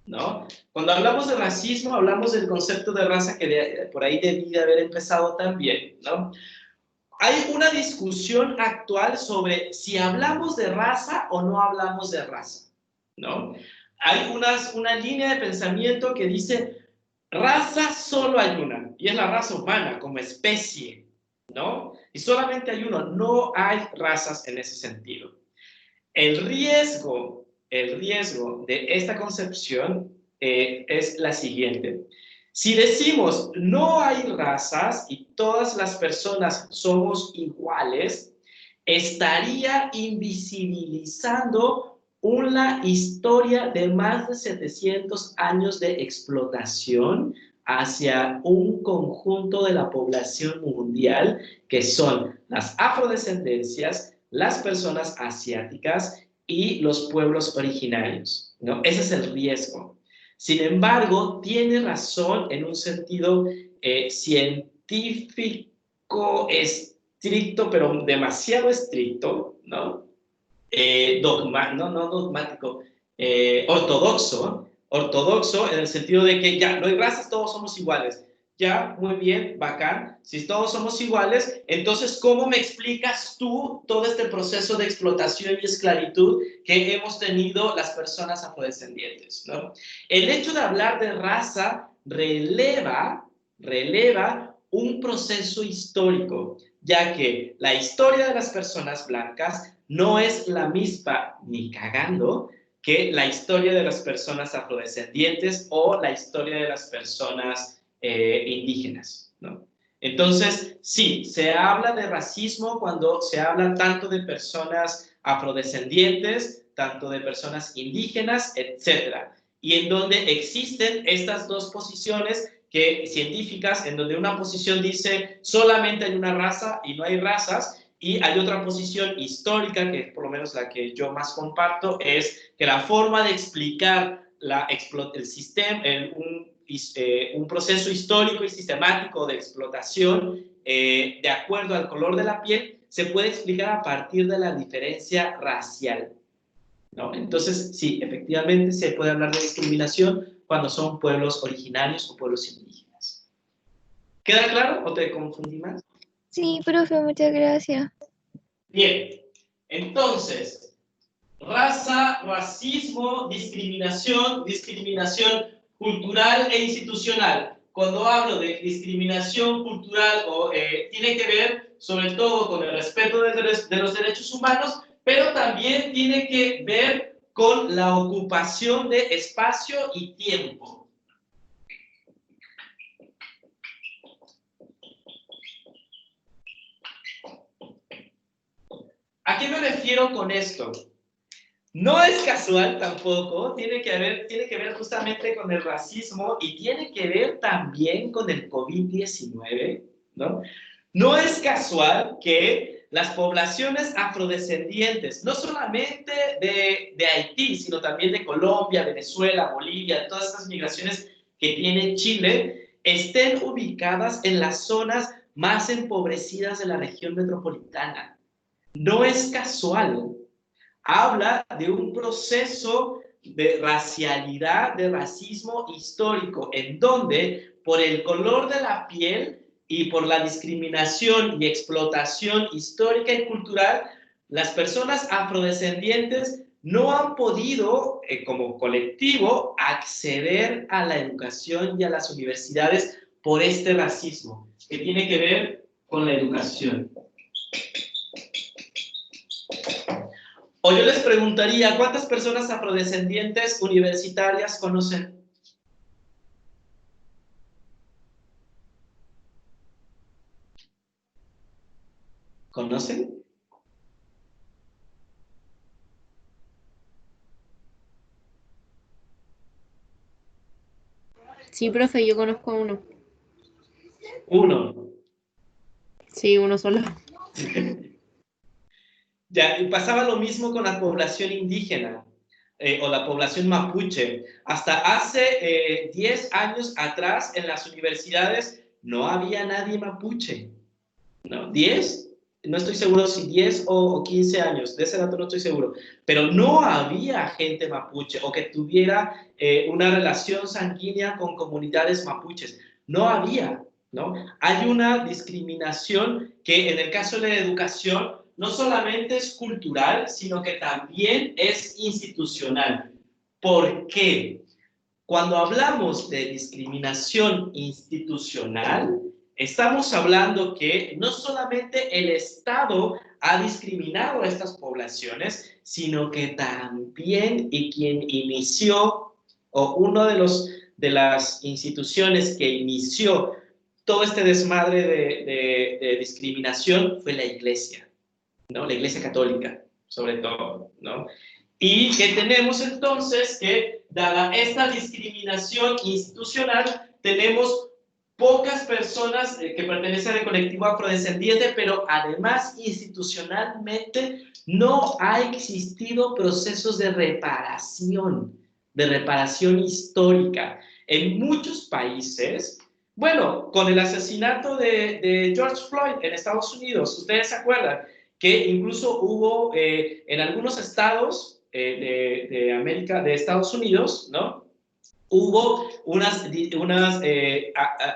¿no? Cuando hablamos de racismo, hablamos del concepto de raza que por ahí debí de haber empezado también, ¿no? Hay una discusión actual sobre si hablamos de raza o no hablamos de raza, ¿no? Hay una línea de pensamiento que dice, raza solo hay una, y es la raza humana como especie, ¿no? Y solamente hay uno, no hay razas en ese sentido. El riesgo de esta concepción es la siguiente. Si decimos no hay razas y todas las personas somos iguales, estaría invisibilizando una historia de más de 700 años de explotación hacia un conjunto de la población mundial que son las afrodescendencias, las personas asiáticas y los pueblos originarios, ¿no? Ese es el riesgo. Sin embargo, tiene razón en un sentido científico estricto, pero demasiado estricto, ¿no? No dogmático, ortodoxo en el sentido de que ya no hay razas, todos somos iguales. Ya, muy bien, bacán. Si todos somos iguales, entonces, ¿cómo me explicas tú todo este proceso de explotación y esclavitud que hemos tenido las personas afrodescendientes, ¿no? El hecho de hablar de raza releva un proceso histórico, ya que la historia de las personas blancas no es la misma, ni cagando, que la historia de las personas afrodescendientes o la historia de las personas indígenas, ¿no? Entonces, sí, se habla de racismo cuando se habla tanto de personas afrodescendientes, tanto de personas indígenas, etc. Y en donde existen estas dos posiciones científicas, en donde una posición dice solamente hay una raza y no hay razas, y hay otra posición histórica, que es por lo menos la que yo más comparto, es que la forma de explicar el sistema, un proceso histórico y sistemático de explotación de acuerdo al color de la piel se puede explicar a partir de la diferencia racial, ¿no? Entonces, sí, efectivamente se puede hablar de discriminación cuando son pueblos originarios o pueblos indígenas. ¿Queda claro o te confundí más? Sí, profe, muchas gracias. Bien, entonces, raza, racismo, discriminación cultural e institucional. Cuando hablo de discriminación cultural, tiene que ver sobre todo con el respeto de los derechos humanos, pero también tiene que ver con la ocupación de espacio y tiempo. ¿A qué me refiero con esto? No es casual tampoco, tiene que ver justamente con el racismo y tiene que ver también con el COVID-19, ¿no? No es casual que las poblaciones afrodescendientes, no solamente de Haití, sino también de Colombia, Venezuela, Bolivia, todas estas migraciones que tiene Chile, estén ubicadas en las zonas más empobrecidas de la región metropolitana. No es casual. Habla de un proceso de racialidad, de racismo histórico, en donde por el color de la piel y por la discriminación y explotación histórica y cultural, las personas afrodescendientes no han podido, como colectivo, acceder a la educación y a las universidades por este racismo, que tiene que ver con la educación. O yo les preguntaría, ¿cuántas personas afrodescendientes universitarias conocen? ¿Conocen? Sí, profe, yo conozco a uno. Uno. Sí, uno solo. Ya, y pasaba lo mismo con la población indígena o la población mapuche. Hasta hace 10 años atrás en las universidades no había nadie mapuche. ¿No? 10, no estoy seguro si 10 o 15 años, de ese dato no estoy seguro, pero no había gente mapuche o que tuviera una relación sanguínea con comunidades mapuches. No había, ¿no? Hay una discriminación que en el caso de la educación no solamente es cultural, sino que también es institucional. ¿Por qué? Cuando hablamos de discriminación institucional, estamos hablando que no solamente el Estado ha discriminado a estas poblaciones, sino que también y quien inició, o uno de las instituciones que inició todo este desmadre de discriminación fue la Iglesia, ¿no? La Iglesia Católica, sobre todo, ¿no? Y que tenemos entonces que, dada esta discriminación institucional, tenemos pocas personas que pertenecen al colectivo afrodescendiente, pero además institucionalmente no ha existido procesos de reparación histórica. En muchos países, bueno, con el asesinato de George Floyd en Estados Unidos, ustedes se acuerdan que incluso hubo en algunos estados de América, de Estados Unidos, ¿no? Hubo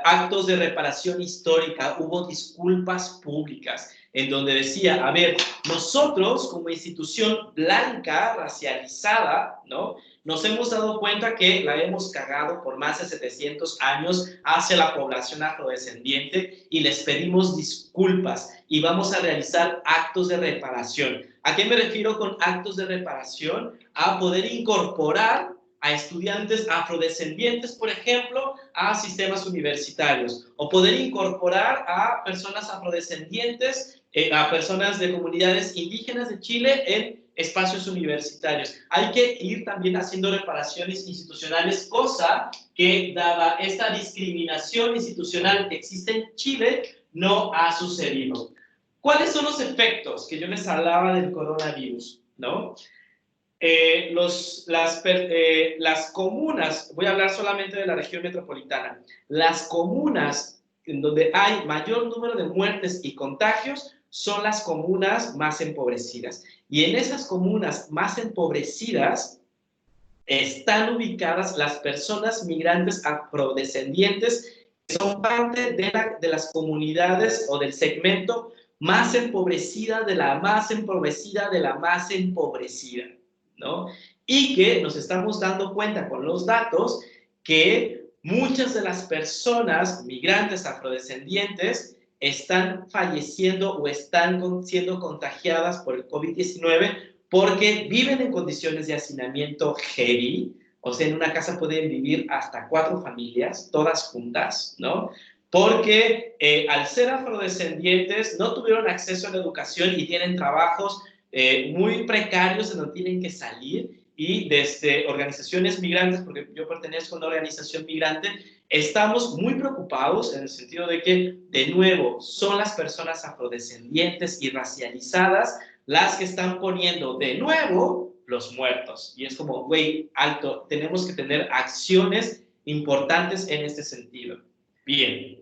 actos de reparación histórica, hubo disculpas públicas, en donde decía, a ver, nosotros como institución blanca, racializada, ¿no? Nos hemos dado cuenta que la hemos cagado por más de 700 años hacia la población afrodescendiente y les pedimos disculpas y vamos a realizar actos de reparación. ¿A qué me refiero con actos de reparación? A poder incorporar a estudiantes afrodescendientes, por ejemplo, a sistemas universitarios, o poder incorporar a personas afrodescendientes, a personas de comunidades indígenas de Chile en espacios universitarios. Hay que ir también haciendo reparaciones institucionales, cosa que, dada esta discriminación institucional que existe en Chile, no ha sucedido. ¿Cuáles son los efectos que yo les hablaba del coronavirus, ¿no? Las comunas, voy a hablar solamente de la región metropolitana, las comunas en donde hay mayor número de muertes y contagios son las comunas más empobrecidas. Y en esas comunas más empobrecidas están ubicadas las personas migrantes afrodescendientes que son parte de las comunidades o del segmento más empobrecida de la más empobrecida de la más empobrecida, ¿no? Y que nos estamos dando cuenta con los datos que muchas de las personas migrantes afrodescendientes están falleciendo o están siendo contagiadas por el COVID-19 porque viven en condiciones de hacinamiento heavy, o sea, en una casa pueden vivir hasta 4 familias, todas juntas, ¿no? Porque al ser afrodescendientes no tuvieron acceso a la educación y tienen trabajos muy precarios en donde tienen que salir, y desde organizaciones migrantes, porque yo pertenezco a una organización migrante, estamos muy preocupados en el sentido de que, de nuevo, son las personas afrodescendientes y racializadas las que están poniendo de nuevo los muertos. Y es como, güey, alto, tenemos que tener acciones importantes en este sentido. Bien.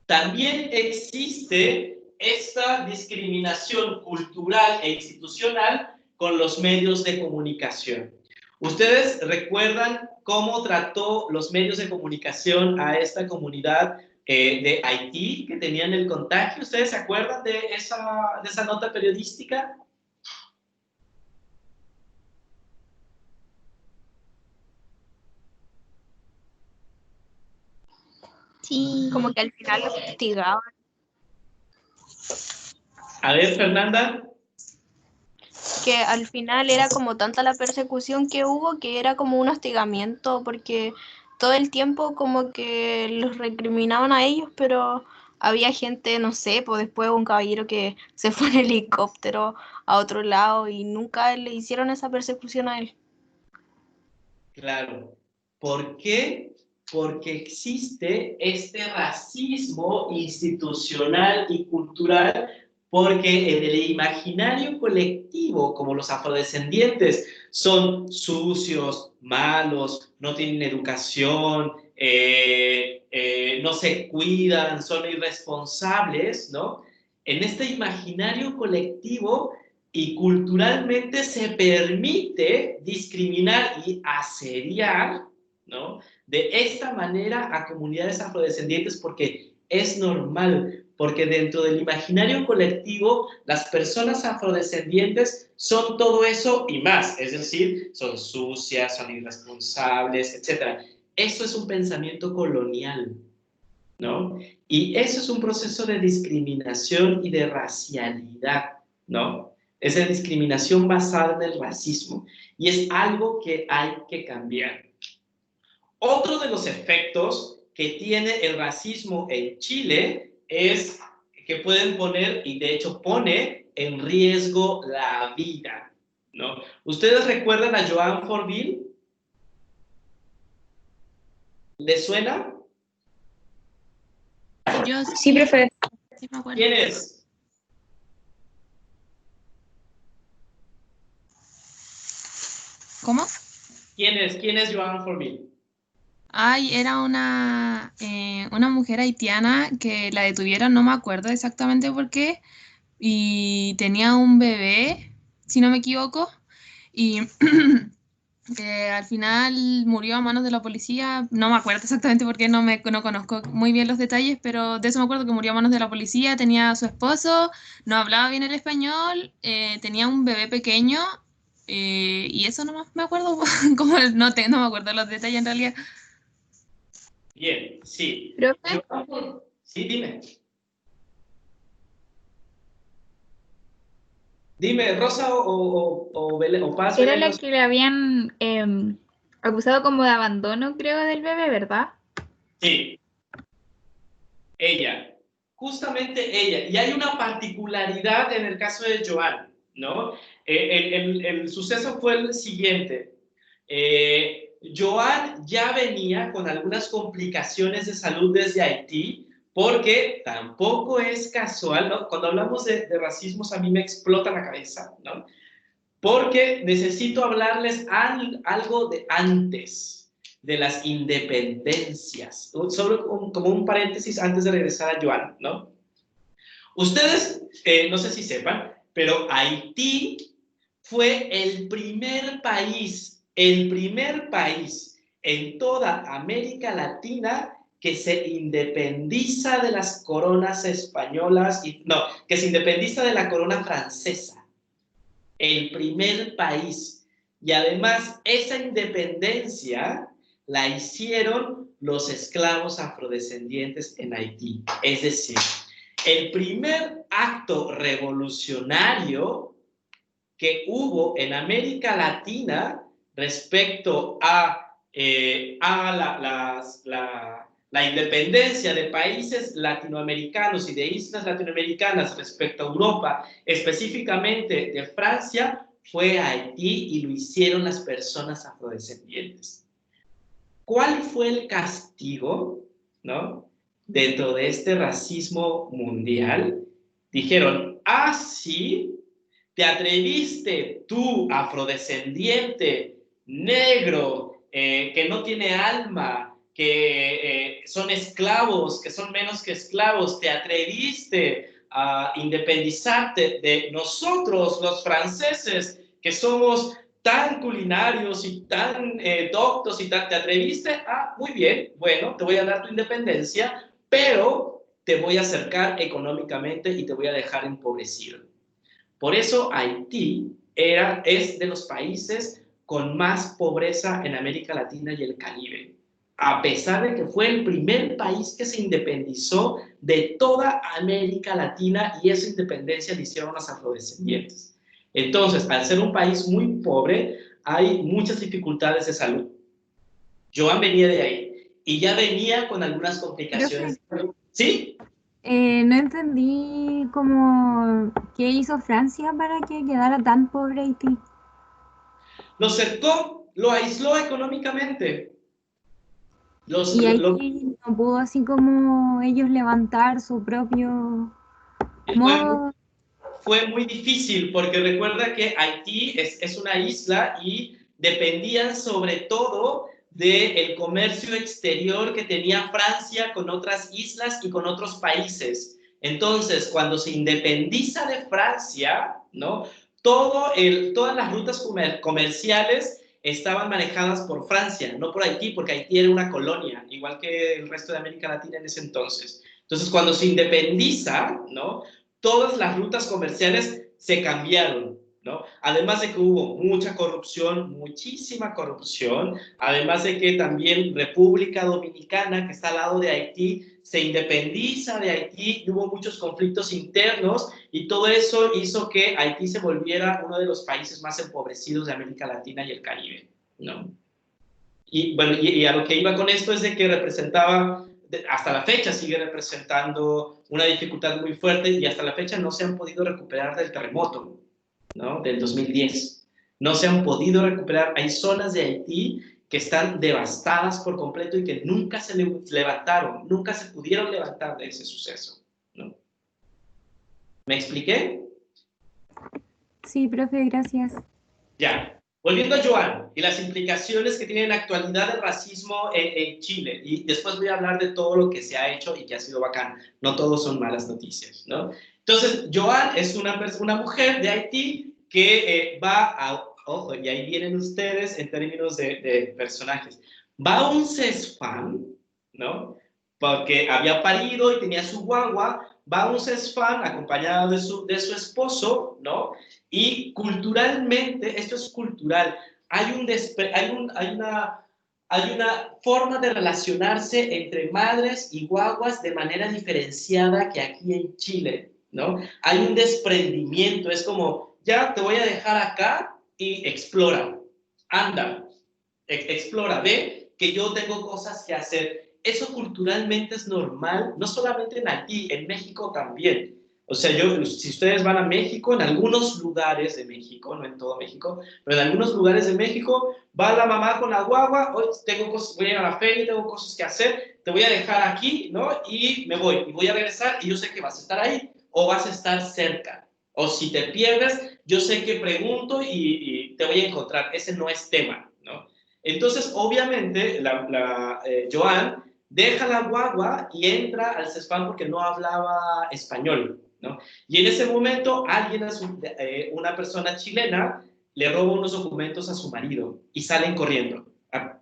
También existe esta discriminación cultural e institucional con los medios de comunicación. ¿Ustedes recuerdan cómo trató los medios de comunicación a esta comunidad de Haití que tenían el contagio. ¿Ustedes se acuerdan de esa nota periodística? Sí. Como que al final los castigaban. A ver, Fernanda. Que al final era como tanta la persecución que hubo que era como un hostigamiento, porque todo el tiempo como que los recriminaban a ellos, pero había gente, no sé, pues después un caballero que se fue en helicóptero a otro lado y nunca le hicieron esa persecución a él. Claro. ¿Por qué? Porque existe este racismo institucional y cultural, porque en el imaginario colectivo, como los afrodescendientes son sucios, malos, no tienen educación, no se cuidan, son irresponsables, ¿no? En este imaginario colectivo y culturalmente se permite discriminar y asediar, ¿no?, de esta manera a comunidades afrodescendientes porque es normal, porque dentro del imaginario colectivo las personas afrodescendientes son todo eso y más, es decir, son sucias, son irresponsables, etc. Eso es un pensamiento colonial, ¿no? Y eso es un proceso de discriminación y de racialidad, ¿no? Es la discriminación basada en el racismo y es algo que hay que cambiar. Otro de los efectos que tiene el racismo en Chile es que pueden poner, y de hecho pone, en riesgo la vida, ¿no? ¿Ustedes recuerdan a Joan Forville? ¿Les suena? Yo sí, profe. Sí, me acuerdo. ¿Quién es? ¿Cómo? ¿Quién es Joan Forville? Ay, era una mujer haitiana que la detuvieron, no me acuerdo exactamente por qué, y tenía un bebé, si no me equivoco, y que al final murió a manos de la policía. No me acuerdo exactamente por qué, no conozco muy bien los detalles, pero de eso me acuerdo, que murió a manos de la policía. Tenía a su esposo, no hablaba bien el español, tenía un bebé pequeño, y eso no me acuerdo, como no me acuerdo los detalles en realidad. Bien, sí. ¿Profe? Sí, dime. Dime, Rosa o Belén, o Paz, Era Belén, la no sé. que le habían acusado como de abandono, creo, del bebé, ¿verdad? Sí, ella, justamente ella. Y hay una particularidad en el caso de Joan, ¿no? El suceso fue el siguiente. Joan ya venía con algunas complicaciones de salud desde Haití, porque tampoco es casual, ¿no? Cuando hablamos de racismos a mí me explota la cabeza, ¿no? Porque necesito hablarles algo de antes, de las independencias. Solo como un paréntesis antes de regresar a Joan, ¿no? Ustedes, no sé si sepan, pero Haití fue el primer país en toda América Latina que se independiza de las coronas españolas, que se independiza de la corona francesa. El primer país. Y además, esa independencia la hicieron los esclavos afrodescendientes en Haití. Es decir, el primer acto revolucionario que hubo en América Latina respecto a la independencia de países latinoamericanos y de islas latinoamericanas respecto a Europa, específicamente de Francia, fue a Haití y lo hicieron las personas afrodescendientes. ¿Cuál fue el castigo, ¿no?, dentro de este racismo mundial? Dijeron, sí, ¿te atreviste tú, afrodescendiente, negro, que no tiene alma, que son esclavos, que son menos que esclavos, te atreviste a independizarte de nosotros, los franceses, que somos tan culinarios y tan doctos y te atreviste? Muy bien, bueno, te voy a dar tu independencia, pero te voy a acercar económicamente y te voy a dejar empobrecido. Por eso Haití es de los países con más pobreza en América Latina y el Caribe, a pesar de que fue el primer país que se independizó de toda América Latina, y esa independencia la hicieron los afrodescendientes. Entonces, al ser un país muy pobre, hay muchas dificultades de salud. Joan venía de ahí y ya venía con algunas complicaciones. ¿Sí? No entendí cómo qué hizo Francia para que quedara tan pobre Haití. Lo cercó, lo aisló económicamente. Y Haití no pudo así como ellos levantar su propio modo. Fue muy difícil, porque recuerda que Haití es una isla y dependían sobre todo del comercio exterior que tenía Francia con otras islas y con otros países. Entonces, cuando se independiza de Francia, ¿no? Todas las rutas comerciales estaban manejadas por Francia, no por Haití, porque Haití era una colonia, igual que el resto de América Latina en ese entonces. Entonces, cuando se independiza, ¿no? Todas las rutas comerciales se cambiaron, ¿no? Además de que hubo mucha corrupción, muchísima corrupción, además de que también República Dominicana, que está al lado de Haití, se independiza de Haití, y hubo muchos conflictos internos, y todo eso hizo que Haití se volviera uno de los países más empobrecidos de América Latina y el Caribe, ¿no? Y bueno, y a lo que iba con esto es de que representaba, hasta la fecha sigue representando una dificultad muy fuerte, y hasta la fecha no se han podido recuperar del terremoto, ¿no? Del 2010. No se han podido recuperar. Hay zonas de Haití que están devastadas por completo y que nunca se levantaron, nunca se pudieron levantar de ese suceso, ¿no? ¿Me expliqué? Sí, profe, gracias. Ya. Volviendo a Joan y las implicaciones que tiene en la actualidad el racismo en Chile, y después voy a hablar de todo lo que se ha hecho y que ha sido bacán. No todos son malas noticias, ¿no? Entonces, Joan es una mujer de Haití que va a, ojo, y ahí vienen ustedes en términos de personajes, va a un CESFAM, ¿no? Porque había parido y tenía su guagua, va a un CESFAM acompañado de su esposo, ¿no? Y culturalmente, esto es cultural, hay una forma de relacionarse entre madres y guaguas de manera diferenciada que aquí en Chile, ¿no? Hay un desprendimiento, es como, ya te voy a dejar acá y explora, anda, explora, ve que yo tengo cosas que hacer. Eso culturalmente es normal, no solamente en Haití, en México también. O sea, si ustedes van a México, en algunos lugares de México, no en todo México, pero en algunos lugares de México, va la mamá con la guagua, hoy tengo cosas, voy a ir a la feria, tengo cosas que hacer, te voy a dejar aquí, ¿no? Y me voy, y voy a regresar, y yo sé que vas a estar ahí, o vas a estar cerca. O si te pierdes, yo sé que pregunto y te voy a encontrar. Ese no es tema, ¿no? Entonces, obviamente, Joan deja la guagua y entra al CESFAM porque no hablaba español, ¿no? Y en ese momento una persona chilena le roba unos documentos a su marido y salen corriendo,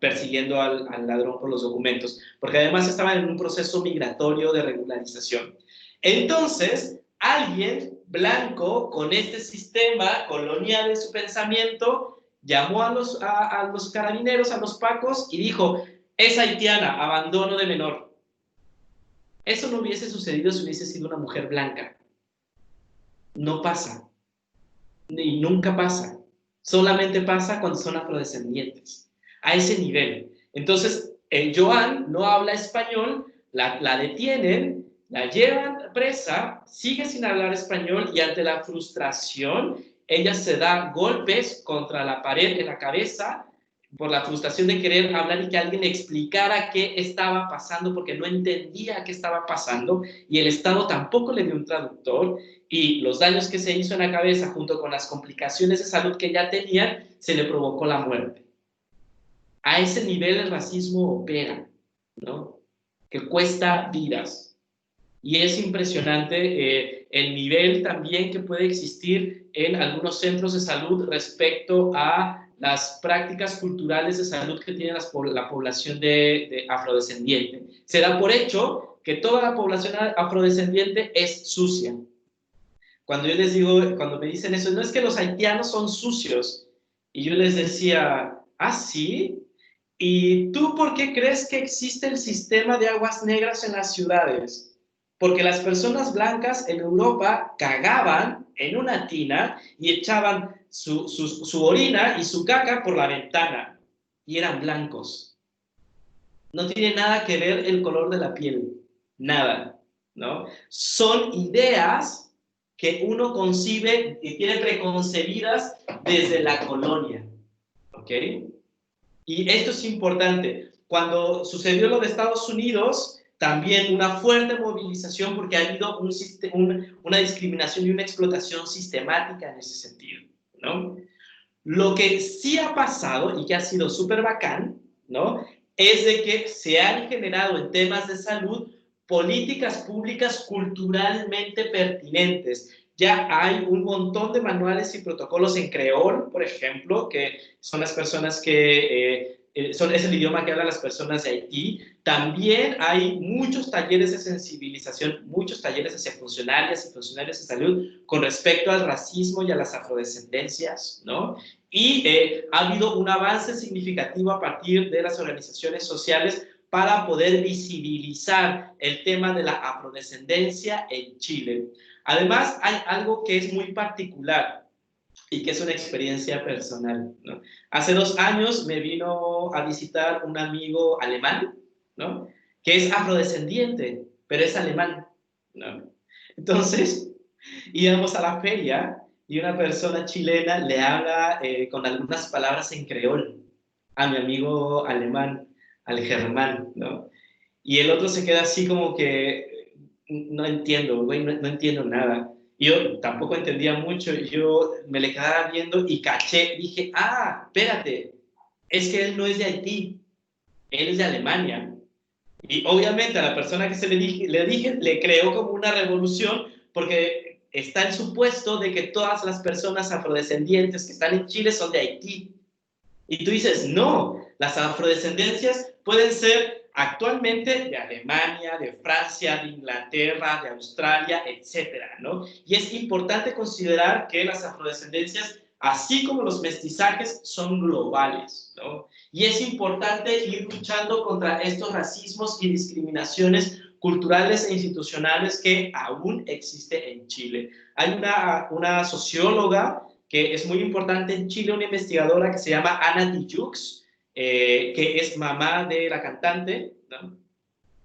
persiguiendo al ladrón por los documentos, porque además estaban en un proceso migratorio de regularización. Entonces, alguien blanco con este sistema colonial en su pensamiento llamó a los carabineros, a los pacos, y dijo: es haitiana, abandono de menor. Eso no hubiese sucedido si hubiese sido una mujer blanca. No pasa. Y nunca pasa. Solamente pasa cuando son afrodescendientes. A ese nivel. Entonces, Joan no habla español, la detienen, la llevan presa, sigue sin hablar español, y ante la frustración, ella se da golpes contra la pared en la cabeza, por la frustración de querer hablar y que alguien le explicara qué estaba pasando, porque no entendía qué estaba pasando, y el Estado tampoco le dio un traductor, y los daños que se hizo en la cabeza, junto con las complicaciones de salud que ya tenían, se le provocó la muerte. A ese nivel el racismo opera, ¿no? Que cuesta vidas. Y es impresionante el nivel también que puede existir en algunos centros de salud respecto a las prácticas culturales de salud que tiene la población de afrodescendiente. Se da por hecho que toda la población afrodescendiente es sucia. Cuando yo les digo, cuando me dicen eso, no es que los haitianos son sucios. Y yo les decía, ¿ah, sí? ¿Y tú por qué crees que existe el sistema de aguas negras en las ciudades? Porque las personas blancas en Europa cagaban en una tina y echaban su orina y su caca por la ventana. Y eran blancos. No tiene nada que ver el color de la piel. Nada, ¿no? Son ideas que uno concibe y tiene preconcebidas desde la colonia. ¿Ok? Y esto es importante. Cuando sucedió lo de Estados Unidos, también una fuerte movilización porque ha habido una discriminación y una explotación sistemática en ese sentido, ¿no? Lo que sí ha pasado y que ha sido súper bacán, ¿no? Es de que se han generado en temas de salud políticas públicas culturalmente pertinentes. Ya hay un montón de manuales y protocolos en creol, por ejemplo, que son las personas que es el idioma que hablan las personas de Haití. También hay muchos talleres de sensibilización, muchos talleres hacia funcionarias y funcionarios de salud con respecto al racismo y a las afrodescendencias, ¿no? Y ha habido un avance significativo a partir de las organizaciones sociales para poder visibilizar el tema de la afrodescendencia en Chile. Además, hay algo que es muy particular y que es una experiencia personal, ¿no? Hace 2 años me vino a visitar un amigo alemán, ¿no? Que es afrodescendiente, pero es alemán, ¿no? Entonces, íbamos a la feria y una persona chilena le habla con algunas palabras en creol a mi amigo alemán, al Germán, ¿no? Y el otro se queda así como que, no entiendo, güey, no entiendo nada. Yo tampoco entendía mucho, yo me le quedaba viendo y caché, dije, ah, espérate, es que él no es de Haití, él es de Alemania. Y obviamente a la persona que le dije, le creó como una revolución, porque está el supuesto de que todas las personas afrodescendientes que están en Chile son de Haití. Y tú dices, no, las afrodescendencias pueden ser actualmente de Alemania, de Francia, de Inglaterra, de Australia, etcétera, ¿no? Y es importante considerar que las afrodescendencias, así como los mestizajes, son globales, ¿no? Y es importante ir luchando contra estos racismos y discriminaciones culturales e institucionales que aún existen en Chile. Hay una socióloga que es muy importante en Chile, una investigadora que se llama Ana Tijoux, que es mamá de la cantante, ¿no?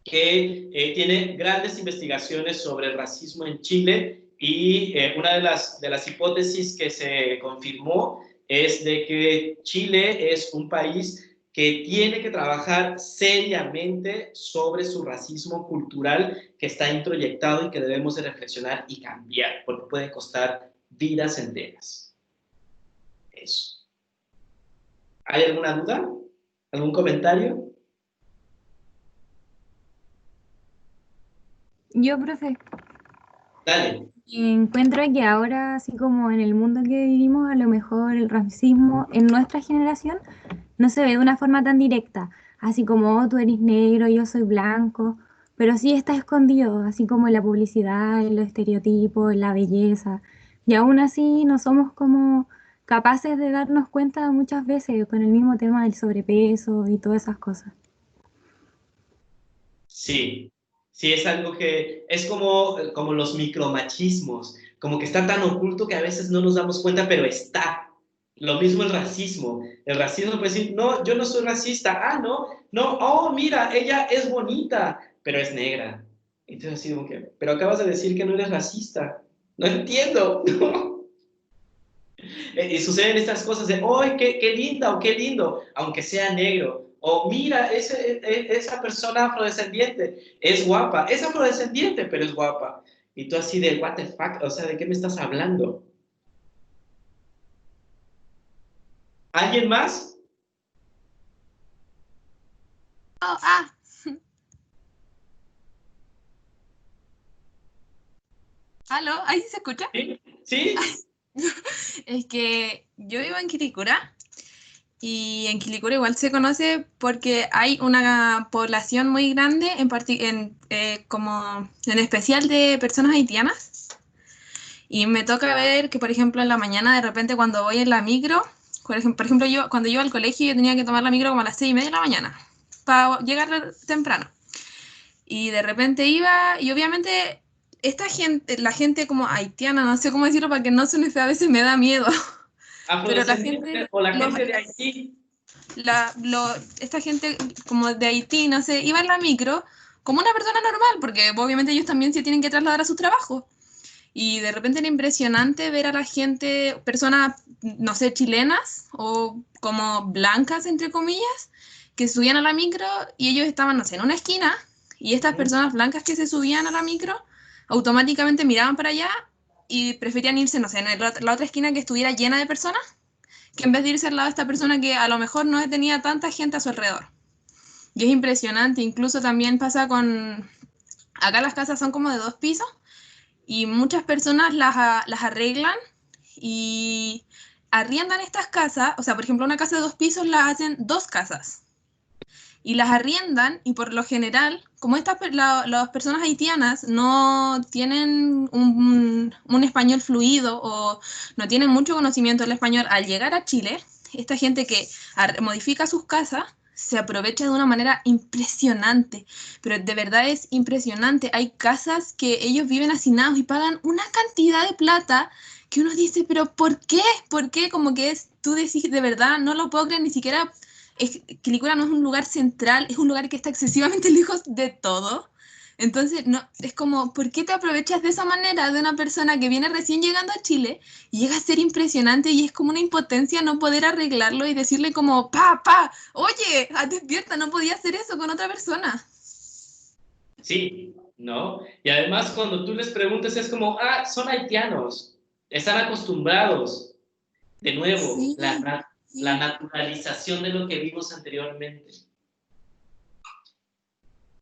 Que tiene grandes investigaciones sobre el racismo en Chile y una de las hipótesis que se confirmó es de que Chile es un país que tiene que trabajar seriamente sobre su racismo cultural que está introyectado y que debemos de reflexionar y cambiar, porque puede costar vidas enteras. Eso. ¿Hay alguna duda? ¿Algún comentario? Yo, profe, Dale. encuentro que ahora, así como en el mundo que vivimos, a lo mejor el racismo en nuestra generación no se ve de una forma tan directa, así como oh, tú eres negro, yo soy blanco, pero sí está escondido, así como en la publicidad, en los estereotipos, en la belleza, y aún así no somos como capaces de darnos cuenta muchas veces con el mismo tema del sobrepeso y todas esas cosas. Sí, sí, es algo que es como los micromachismos, como que está tan oculto que a veces no nos damos cuenta, pero está. Lo mismo el racismo. El racismo puede decir, no, yo no soy racista. Ah, no, no, oh, mira, ella es bonita, pero es negra. Entonces así como que, pero acabas de decir que no eres racista. No entiendo, ¿no? Y suceden estas cosas de, ¡ay, qué linda o qué lindo! Aunque sea negro. O mira, esa persona afrodescendiente es guapa. Es afrodescendiente, pero es guapa. Y tú así de, what the fuck, o sea, ¿de qué me estás hablando? ¿Alguien más? Oh, ah. ¿Aló? ¿Ahí se escucha? ¿Sí? ¿Sí? Es que yo vivo en Quilicura y en Quilicura igual se conoce porque hay una población muy grande, como en especial de personas haitianas. Y me toca ver que, por ejemplo, en la mañana de repente cuando voy en la micro, por ejemplo, yo cuando iba al colegio yo tenía que tomar la micro como a las 6:30 de la mañana para llegar temprano. Y de repente iba, y obviamente esta gente, la gente como haitiana, no sé cómo decirlo para que no suene feo, a veces me da miedo. Pero la gente, O la gente de Haití. esta gente como de Haití, no sé, iba en la micro como una persona normal, porque obviamente ellos también se tienen que trasladar a sus trabajos. Y de repente era impresionante ver a la gente, personas, no sé, chilenas o como blancas, entre comillas, que subían a la micro y ellos estaban, no sé, en una esquina y estas personas blancas que se subían a la micro automáticamente miraban para allá y preferían irse, no sé, en la otra esquina que estuviera llena de personas, que en vez de irse al lado de esta persona que a lo mejor no tenía tanta gente a su alrededor. Y es impresionante, incluso también pasa con... Acá las casas son como de 2 pisos y muchas personas las arreglan y arriendan estas casas, o sea, por ejemplo, una casa de 2 pisos la hacen 2 casas y las arriendan y por lo general, como las personas haitianas no tienen un español fluido o no tienen mucho conocimiento del español, al llegar a Chile, esta gente que modifica sus casas se aprovecha de una manera impresionante, pero de verdad es impresionante. Hay casas que ellos viven hacinados y pagan una cantidad de plata que uno dice, pero ¿por qué? ¿Por qué? Como que tú decís, de verdad, no lo puedo creer, ni siquiera, Quilicura no es un lugar central, es un lugar que está excesivamente lejos de todo. Entonces, no, es como, ¿por qué te aprovechas de esa manera de una persona que viene recién llegando a Chile y llega a ser impresionante y es como una impotencia no poder arreglarlo y decirle como, oye, despierta, no podía hacer eso con otra persona? Sí, ¿no? Y además cuando tú les preguntas es como, son haitianos, están acostumbrados. De nuevo, Sí, la sí. naturalización de lo que vimos anteriormente.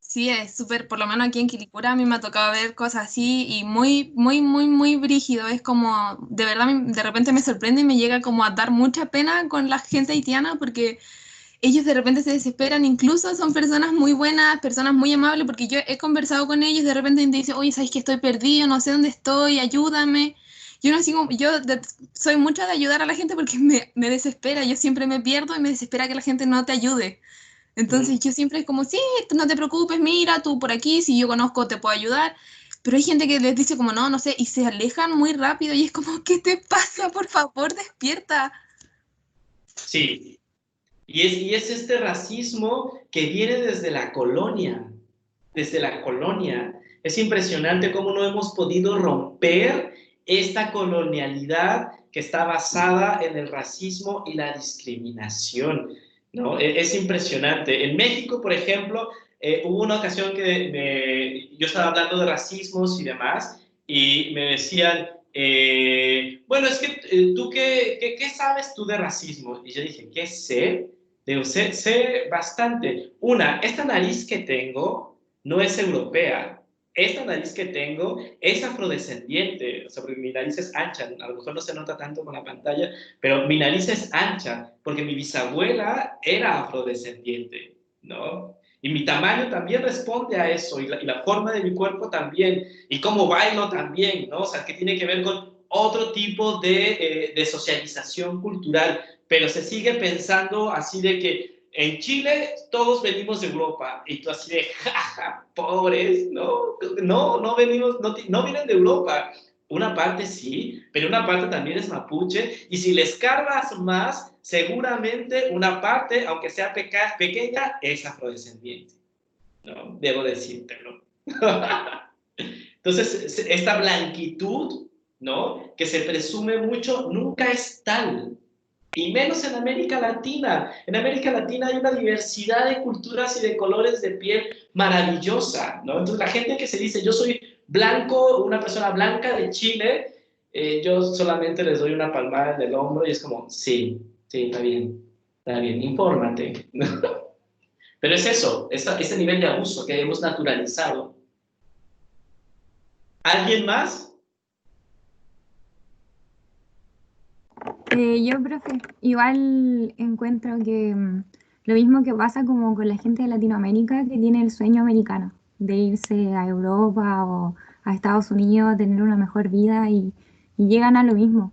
Sí, es súper, por lo menos aquí en Quilicura a mí me ha tocado ver cosas así y muy, muy, muy, muy brígido. Es como, de verdad, de repente me sorprende y me llega como a dar mucha pena con la gente haitiana porque ellos de repente se desesperan, incluso son personas muy buenas, personas muy amables, porque yo he conversado con ellos, de repente me dicen, oye, ¿sabes que estoy perdido? No sé dónde estoy, ayúdame. Yo no sigo, soy mucho de ayudar a la gente porque me desespera, yo siempre me pierdo y me desespera que la gente no te ayude. Entonces yo siempre es como, sí, tú no te preocupes, mira, tú por aquí, si yo conozco te puedo ayudar. Pero hay gente que les dice como, no, no sé, y se alejan muy rápido y es como, ¿qué te pasa? Por favor, despierta. Sí, y es este racismo que viene desde la colonia, desde la colonia. Es impresionante cómo no hemos podido romper esta colonialidad que está basada en el racismo y la discriminación, ¿no? Es impresionante. En México, por ejemplo, hubo una ocasión que yo estaba hablando de racismos y demás, y me decían, bueno, es que tú, ¿qué sabes tú de racismo? Y yo dije, ¿qué sé? Digo, sé bastante. Esta nariz que tengo no es europea. Esta nariz que tengo es afrodescendiente. O sea, porque mi nariz es ancha. A lo mejor no se nota tanto con la pantalla, pero mi nariz es ancha porque mi bisabuela era afrodescendiente, ¿no? Y mi tamaño también responde a eso, y la forma de mi cuerpo también, y cómo bailo también, ¿no? O sea, que tiene que ver con otro tipo de socialización cultural, pero se sigue pensando así de que en Chile todos venimos de Europa, y tú así de, jaja, pobres, no venimos, no vienen de Europa. Una parte sí, pero una parte también es mapuche, y si les cargas más, seguramente una parte, aunque sea pequeña, es afrodescendiente, ¿no? Debo decírtelo. Entonces, esta blanquitud, ¿no? Que se presume mucho, nunca es tal. Y menos en América Latina. En América Latina hay una diversidad de culturas y de colores de piel maravillosa, ¿no? Entonces, la gente que se dice, yo soy blanco, una persona blanca de Chile, yo solamente les doy una palmada en el hombro y es como, sí, está bien, infórmate. Pero es eso, ese nivel de abuso que hemos naturalizado. ¿Alguien más? Yo, profe, igual encuentro que lo mismo que pasa como con la gente de Latinoamérica que tiene el sueño americano de irse a Europa o a Estados Unidos, tener una mejor vida y llegan a lo mismo.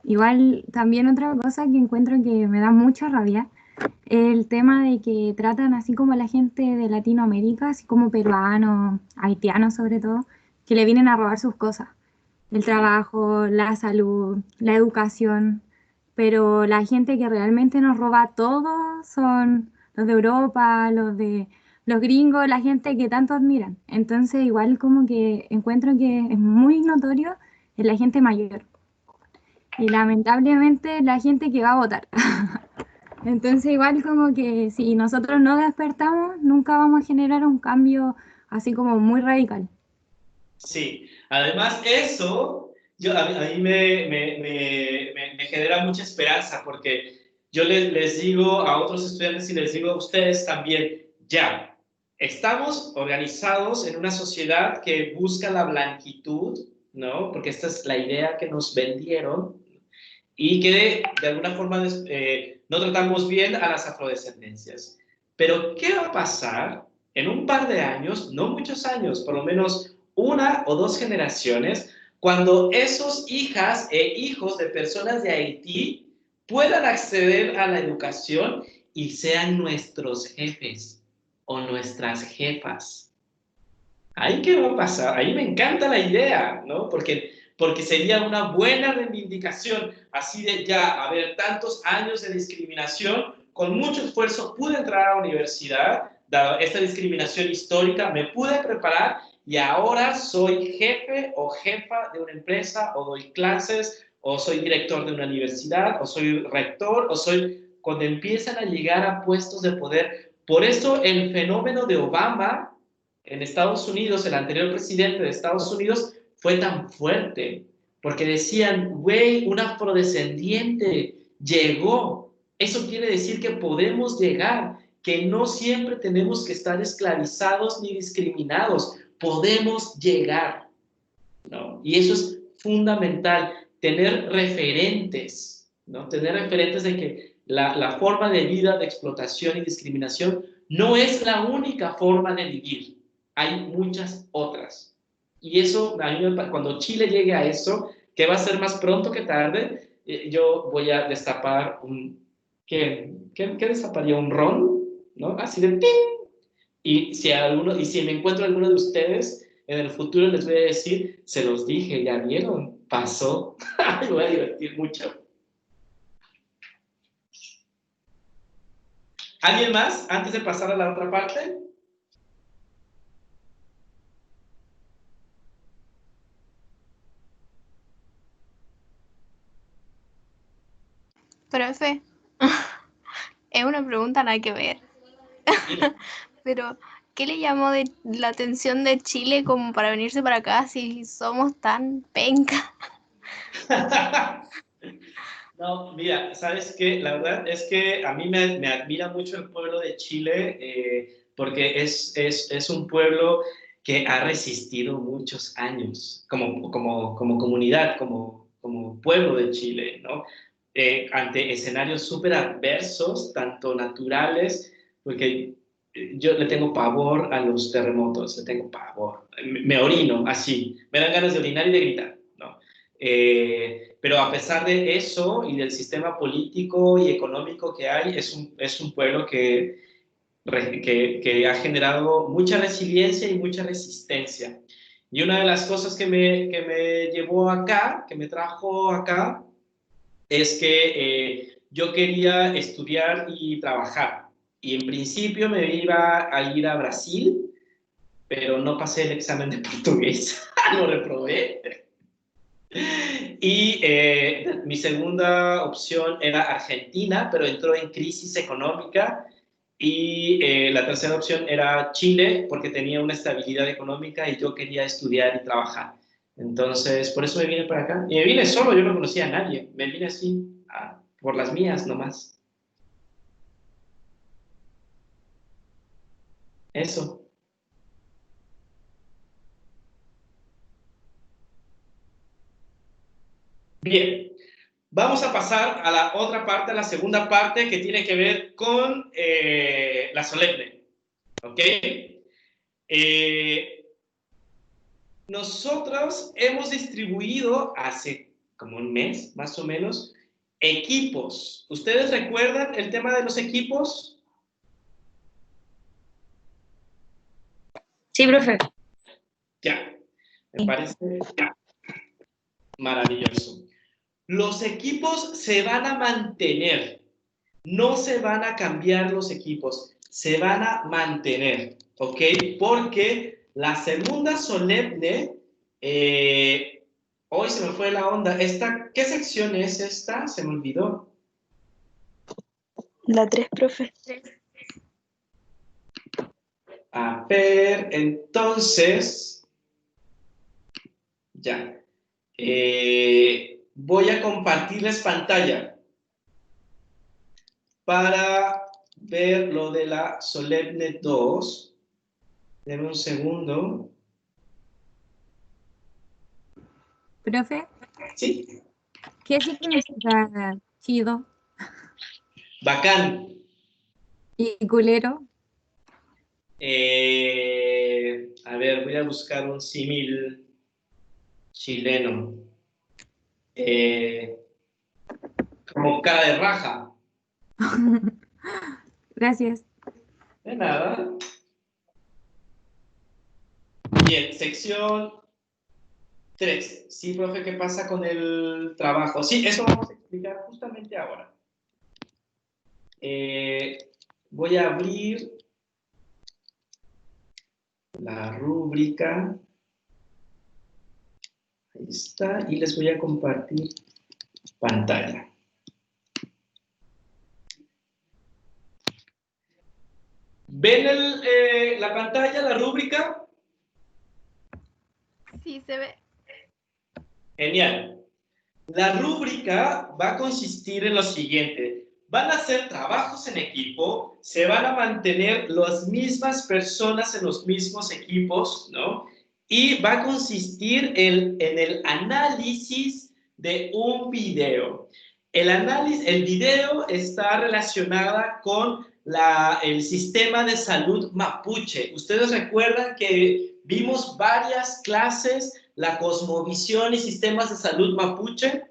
Igual también otra cosa que encuentro que me da mucha rabia, el tema de que tratan así como a la gente de Latinoamérica, así como peruanos, haitianos sobre todo, que le vienen a robar sus cosas, el trabajo, la salud, la educación, pero la gente que realmente nos roba todo son los de Europa, los de los gringos, la gente que tanto admiran. Entonces, igual como que encuentro que es muy notorio en la gente mayor y lamentablemente la gente que va a votar. Entonces, igual como que si nosotros no despertamos, nunca vamos a generar un cambio así como muy radical. Sí, además eso, a mí me genera mucha esperanza porque yo les digo a otros estudiantes y les digo a ustedes también, ya, estamos organizados en una sociedad que busca la blanquitud, ¿no? Porque esta es la idea que nos vendieron y que de alguna forma no tratamos bien a las afrodescendencias. Pero, ¿qué va a pasar en un par de años, no muchos años, por lo menos una o dos generaciones, cuando esos hijas e hijos de personas de Haití puedan acceder a la educación y sean nuestros jefes o nuestras jefas? ¿Ahí qué va a pasar? Ahí me encanta la idea, ¿no? Porque sería una buena reivindicación, así de ya, a ver, tantos años de discriminación, con mucho esfuerzo pude entrar a la universidad, dado esta discriminación histórica, me pude preparar y ahora soy jefe o jefa de una empresa, o doy clases, o soy director de una universidad, o soy rector, o soy... Cuando empiezan a llegar a puestos de poder, por eso el fenómeno de Obama en Estados Unidos, el anterior presidente de Estados Unidos, fue tan fuerte, porque decían, güey, un afrodescendiente llegó. Eso quiere decir que podemos llegar, que no siempre tenemos que estar esclavizados ni discriminados, podemos llegar, ¿no? Y eso es fundamental, tener referentes, ¿no? Tener referentes de que la forma de vida de explotación y discriminación no es la única forma de vivir, hay muchas otras. Y eso, cuando Chile llegue a eso, que va a ser más pronto que tarde, yo voy a destapar ¿qué destaparía? Un ron, ¿no? Así de ¡ping! Y si me encuentro alguno de ustedes, en el futuro les voy a decir, se los dije, ya vieron, pasó. Me voy a divertir mucho. ¿Alguien más antes de pasar a la otra parte? Profe, es una pregunta nada que ver. Pero, ¿qué le llamó la atención de Chile como para venirse para acá si somos tan penca? No, mira, ¿sabes qué? La verdad es que a mí me admira mucho el pueblo de Chile porque es un pueblo que ha resistido muchos años como comunidad, como pueblo de Chile, ¿no? Ante escenarios súper adversos, tanto naturales, porque yo le tengo pavor a los terremotos, le tengo pavor. Me orino así, me dan ganas de orinar y de gritar, ¿no? Pero a pesar de eso y del sistema político y económico que hay, es un pueblo que ha generado mucha resiliencia y mucha resistencia. Y una de las cosas que me llevó acá, que me trajo acá, es que yo quería estudiar y trabajar. Y en principio me iba a ir a Brasil, pero no pasé el examen de portugués, lo reprobé. Y mi segunda opción era Argentina, pero entró en crisis económica. Y la tercera opción era Chile, porque tenía una estabilidad económica y yo quería estudiar y trabajar. Entonces, por eso me vine para acá. Y me vine solo, yo no conocía a nadie. Me vine así, por las mías nomás. Eso. Bien. Vamos a pasar a la otra parte, a la segunda parte, que tiene que ver con la solemne. ¿Ok? Nosotros hemos distribuido hace como un mes, más o menos, equipos. ¿Ustedes recuerdan el tema de los equipos? Sí, profe. Ya, me parece maravilloso. Los equipos se van a mantener, no se van a cambiar los equipos, se van a mantener, ¿ok? Porque la segunda solemne, hoy se me fue la onda, ¿qué sección es esta? Se me olvidó. La 3, profe. A ver, entonces, ya. Voy a compartirles pantalla para ver lo de la solemne 2. Denme un segundo. Profe, Sí. ¿qué significa chido Bacán. y culero? A ver, voy a buscar un símil chileno. Como cara de raja. Gracias. De nada. Bien, sección 3. Sí, profe, ¿qué pasa con el trabajo? Sí, eso vamos a explicar justamente ahora. Voy a abrir la rúbrica. Ahí está. Y les voy a compartir pantalla. ¿Ven la pantalla, la rúbrica? Sí, se ve. Genial. La rúbrica va a consistir en lo siguiente. Van a hacer trabajos en equipo, se van a mantener las mismas personas en los mismos equipos, ¿no? Y va a consistir en el análisis de un video. El video está relacionada con el sistema de salud mapuche. Ustedes recuerdan que vimos varias clases, la cosmovisión y sistemas de salud mapuche.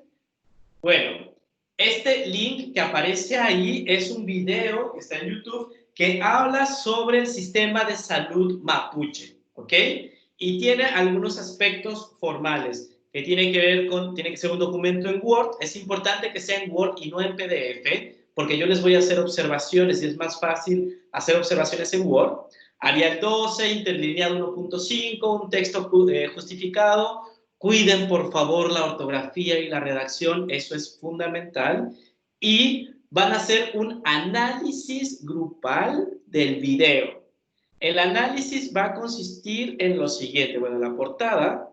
Bueno, este link que aparece ahí es un video que está en YouTube que habla sobre el sistema de salud mapuche, ¿ok? Y tiene algunos aspectos formales que tiene que ser un documento en Word. Es importante que sea en Word y no en PDF, porque yo les voy a hacer observaciones y es más fácil hacer observaciones en Word. Arial 12, interlineado 1.5, un texto justificado. Cuiden, por favor, la ortografía y la redacción, eso es fundamental. Y van a hacer un análisis grupal del video. El análisis va a consistir en lo siguiente. Bueno, en la portada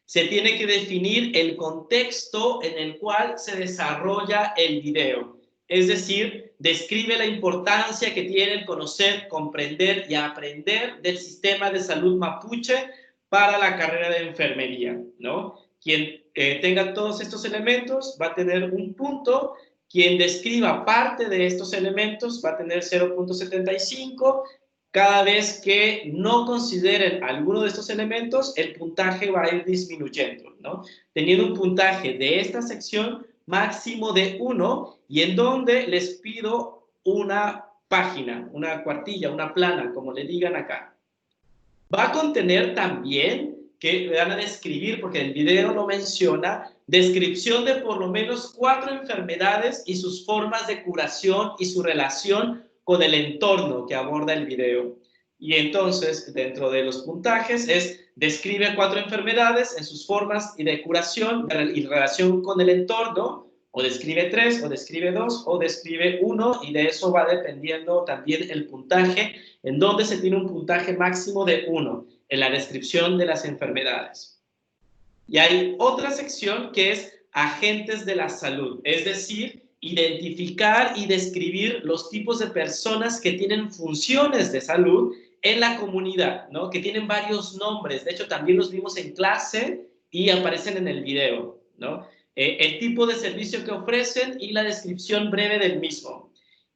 se tiene que definir el contexto en el cual se desarrolla el video. Es decir, describe la importancia que tiene el conocer, comprender y aprender del sistema de salud mapuche para la carrera de enfermería, ¿no? Quien tenga todos estos elementos va a tener un punto. Quien describa parte de estos elementos va a tener 0.75. Cada vez que no consideren alguno de estos elementos, el puntaje va a ir disminuyendo, ¿no? Teniendo un puntaje de esta sección máximo de 1, y en donde les pido una página, una cuartilla, una plana, como le digan acá. Va a contener también, que van a describir, porque el video lo menciona, descripción de por lo menos 4 enfermedades y sus formas de curación y su relación con el entorno que aborda el video. Y entonces, dentro de los puntajes, describe 4 enfermedades en sus formas y de curación y relación con el entorno, o describe 3, o describe 2, o describe 1, y de eso va dependiendo también el puntaje, en donde se tiene un puntaje máximo de 1, en la descripción de las enfermedades. Y hay otra sección que es agentes de la salud, es decir, identificar y describir los tipos de personas que tienen funciones de salud en la comunidad, ¿no? Que tienen varios nombres. De hecho, también los vimos en clase y aparecen en el video, ¿no? el tipo de servicio que ofrecen y la descripción breve del mismo.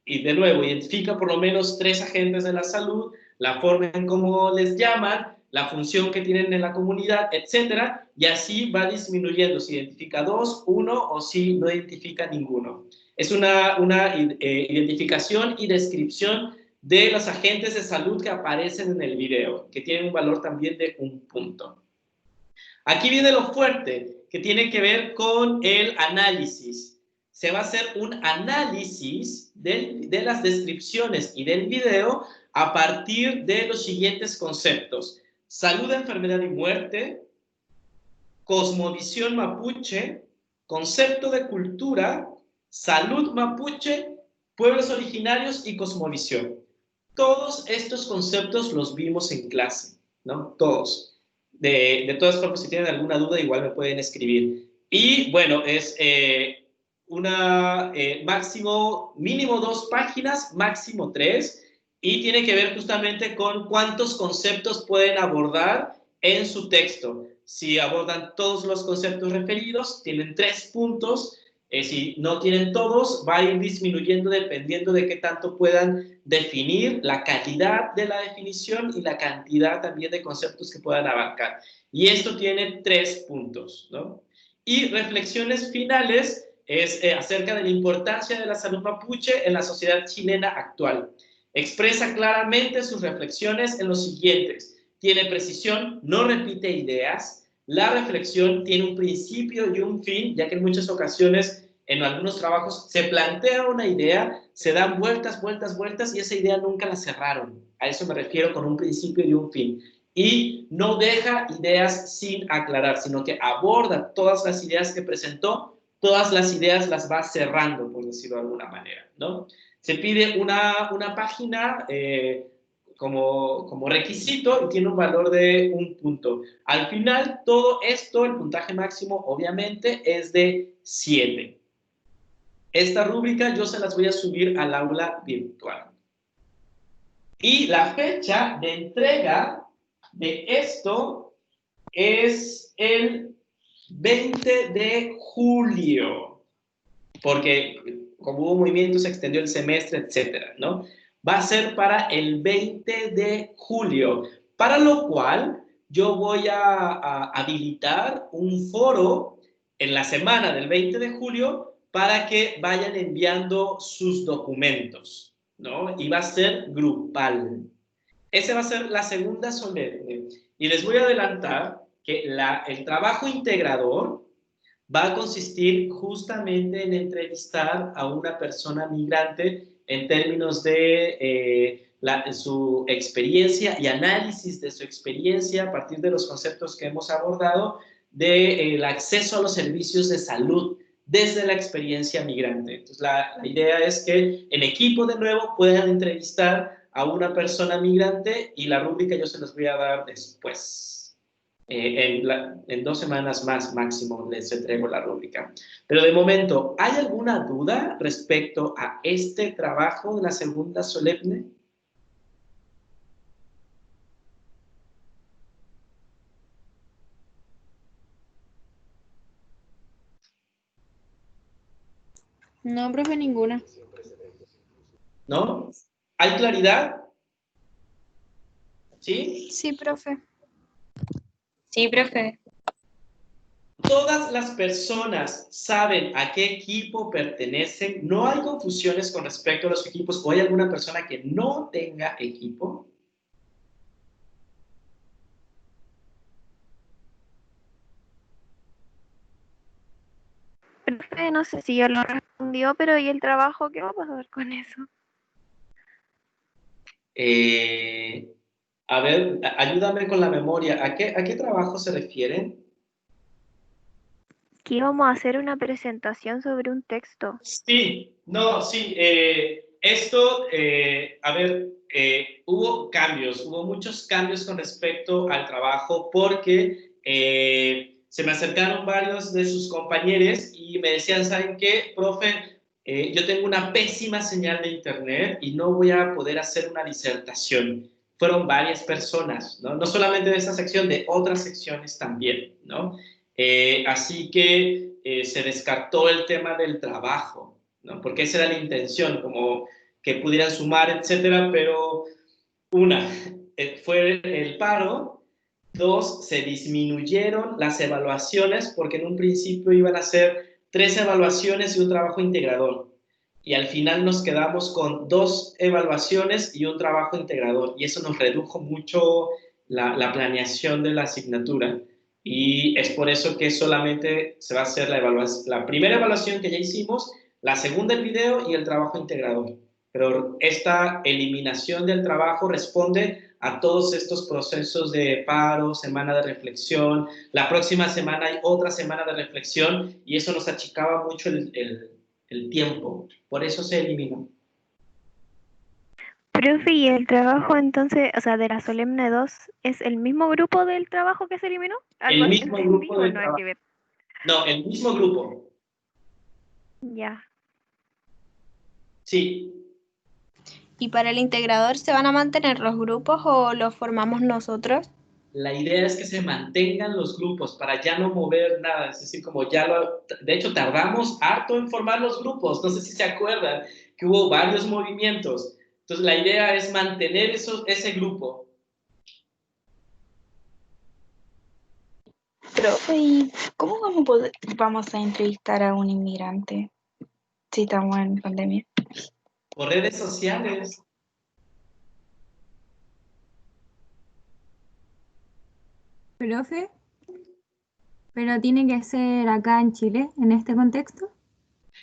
Y de nuevo, identifica por lo menos 3 agentes de la salud, la forma en cómo les llaman, la función que tienen en la comunidad, etcétera, y así va disminuyendo si identifica 2, 1 o si no identifica ninguno. Es una identificación y descripción de los agentes de salud que aparecen en el video, que tienen un valor también de 1 punto. Aquí viene lo fuerte, que tiene que ver con el análisis. Se va a hacer un análisis de las descripciones y del video a partir de los siguientes conceptos: salud, enfermedad y muerte, cosmovisión mapuche, concepto de cultura, salud mapuche, pueblos originarios y cosmovisión. Todos estos conceptos los vimos en clase, ¿no? Todos. De todas formas, si tienen alguna duda, igual me pueden escribir. Y bueno, es mínimo 2 páginas, máximo 3, y tiene que ver justamente con cuántos conceptos pueden abordar en su texto. Si abordan todos los conceptos referidos, tienen 3 puntos. Si no tienen todos, va a ir disminuyendo dependiendo de qué tanto puedan definir, la calidad de la definición y la cantidad también de conceptos que puedan abarcar. Y esto tiene 3 puntos, ¿no? Y reflexiones finales es acerca de la importancia de la salud mapuche en la sociedad chilena actual. Expresa claramente sus reflexiones en los siguientes: tiene precisión, no repite ideas. La reflexión tiene un principio y un fin, ya que en muchas ocasiones, en algunos trabajos, se plantea una idea, se dan vueltas, vueltas, vueltas, y esa idea nunca la cerraron. A eso me refiero con un principio y un fin. Y no deja ideas sin aclarar, sino que aborda todas las ideas que presentó, todas las ideas las va cerrando, por decirlo de alguna manera, ¿no? Se pide una página como requisito y tiene un valor de 1 punto. Al final, todo esto, el puntaje máximo, obviamente, es de 7. Esta rúbrica yo se las voy a subir al aula virtual. Y la fecha de entrega de esto es el 20 de julio, porque como hubo movimiento se extendió el semestre, etcétera, ¿no? Va a ser para el 20 de julio, para lo cual yo voy a habilitar un foro en la semana del 20 de julio para que vayan enviando sus documentos, ¿no? Y va a ser grupal. Esa va a ser la segunda solemne. Y les voy a adelantar que el trabajo integrador va a consistir justamente en entrevistar a una persona migrante en términos de su experiencia y análisis de su experiencia a partir de los conceptos que hemos abordado del acceso a los servicios de salud desde la experiencia migrante. Entonces, la idea es que en equipo de nuevo puedan entrevistar a una persona migrante, y la rúbrica yo se las voy a dar después. En 2 semanas más máximo les entrego la rúbrica. Pero de momento, ¿hay alguna duda respecto a este trabajo de la segunda solemne? No, profe, ninguna. ¿No? ¿Hay claridad? ¿Sí? Sí, profe. Sí, profe. Todas las personas saben a qué equipo pertenecen. No hay confusiones con respecto a los equipos. ¿O hay alguna persona que no tenga equipo? Profe, no sé si yo lo respondió, pero ¿y el trabajo? ¿Qué va a pasar con eso? A ver, ayúdame con la memoria. ¿A qué trabajo se refieren? Que íbamos a hacer una presentación sobre un texto. Sí, no, sí. Esto, a ver, hubo muchos cambios con respecto al trabajo porque se me acercaron varios de sus compañeros y me decían, ¿saben qué, profe? Yo tengo una pésima señal de internet y no voy a poder hacer una disertación. Fueron varias personas, ¿no? No solamente de esta sección, de otras secciones también, ¿no? Así que se descartó el tema del trabajo, ¿no? Porque esa era la intención, como que pudieran sumar, etcétera, pero fue el paro. 2, se disminuyeron las evaluaciones porque en un principio iban a ser 3 evaluaciones y un trabajo integrador. Y al final nos quedamos con 2 evaluaciones y un trabajo integrador. Y eso nos redujo mucho la planeación de la asignatura. Y es por eso que solamente se va a hacer la primera evaluación que ya hicimos, la segunda el video y el trabajo integrador. Pero esta eliminación del trabajo responde a todos estos procesos de paro, semana de reflexión. La próxima semana hay otra semana de reflexión y eso nos achicaba mucho el tiempo. Por eso se eliminó. Profe, ¿y el trabajo entonces, o sea, de la Solemne 2, es el mismo grupo del trabajo que se eliminó? ¿Algo El así mismo entendí grupo o del no hay trabajo. que ver? No, el mismo grupo. Ya. Sí. ¿Y para el integrador se van a mantener los grupos o los formamos nosotros? La idea es que se mantengan los grupos para ya no mover nada, es decir, como de hecho tardamos harto en formar los grupos, no sé si se acuerdan que hubo varios movimientos, entonces la idea es mantener ese grupo. Profe, ¿y cómo vamos a entrevistar a un inmigrante si estamos en pandemia? Por redes sociales. Profe, pero tiene que ser acá en Chile, en este contexto.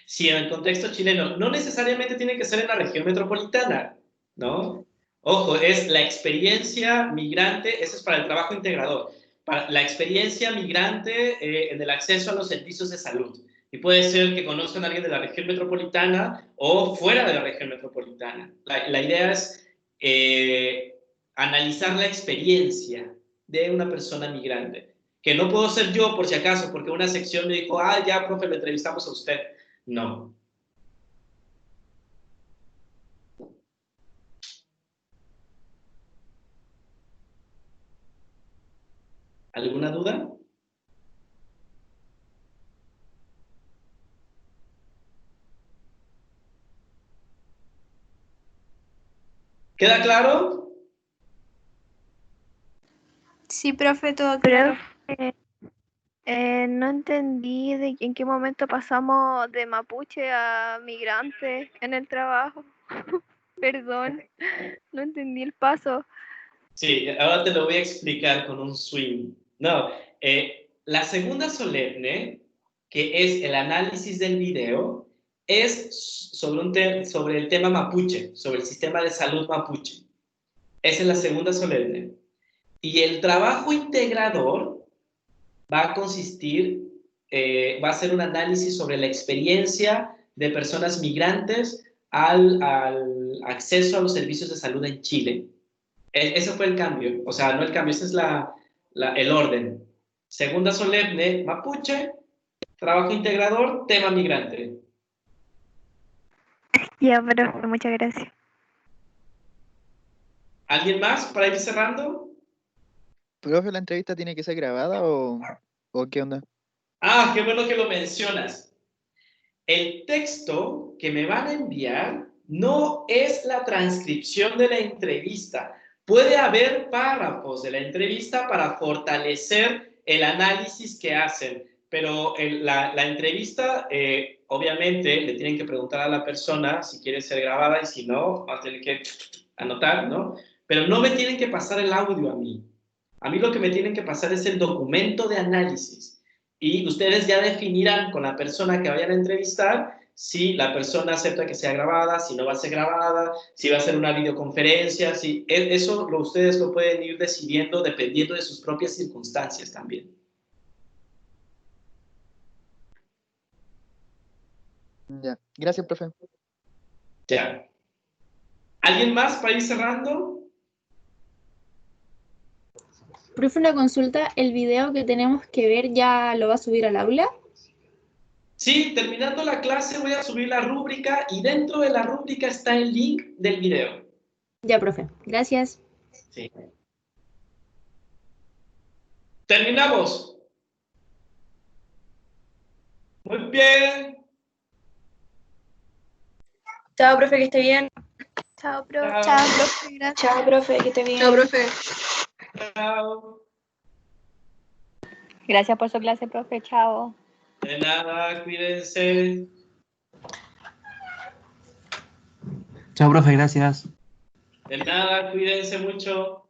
Sí, en el contexto chileno, no necesariamente tiene que ser en la región metropolitana, ¿no? Ojo, es la experiencia migrante, eso es para el trabajo integrador, para la experiencia migrante en el acceso a los servicios de salud. Y puede ser que conozcan a alguien de la región metropolitana o fuera de la región metropolitana. La idea es analizar la experiencia de una persona migrante. Que no puedo ser yo, por si acaso, porque una sección me dijo, ya, profe, lo entrevistamos a usted. No. ¿Alguna duda? ¿Queda claro? Sí, profe, todo claro. Profe, no entendí en qué momento pasamos de mapuche a migrante en el trabajo. Perdón, no entendí el paso. Sí, ahora te lo voy a explicar con un swing. No, la segunda solemne, que es el análisis del video, es sobre el tema mapuche, sobre el sistema de salud mapuche. Esa es la segunda solemne. Y el trabajo integrador va a consistir, va a ser un análisis sobre la experiencia de personas migrantes al acceso a los servicios de salud en Chile. Ese fue el cambio, o sea, no el cambio, ese es el orden. Segunda solemne, mapuche, trabajo integrador, tema migrante. Ya, profe, muchas gracias. ¿Alguien más para ir cerrando? Profe, ¿la entrevista tiene que ser grabada o qué onda? Qué bueno que lo mencionas. El texto que me van a enviar no es la transcripción de la entrevista. Puede haber párrafos de la entrevista para fortalecer el análisis que hacen, pero la entrevista, obviamente, le tienen que preguntar a la persona si quiere ser grabada y si no, va a tener que anotar, ¿no? Pero no me tienen que pasar el audio a mí. A mí lo que me tienen que pasar es el documento de análisis. Y ustedes ya definirán con la persona que vayan a entrevistar si la persona acepta que sea grabada, si no va a ser grabada, si va a ser una videoconferencia, si eso ustedes lo pueden ir decidiendo dependiendo de sus propias circunstancias también. Ya, gracias, profe. Ya. ¿Alguien más para ir cerrando? Profe, una consulta, ¿el video que tenemos que ver ya lo va a subir al aula? Sí, terminando la clase voy a subir la rúbrica y dentro de la rúbrica está el link del video. Ya, profe. Gracias. Sí. Terminamos. Muy bien. Chao, profe, que esté bien. Chao, profe. Chao. Chao, profe. Gracias. Chao, profe, que esté bien. Chao, profe. Chao. Gracias por su clase, profe. Chao. De nada, cuídense. Chao, profe, gracias. De nada, cuídense mucho.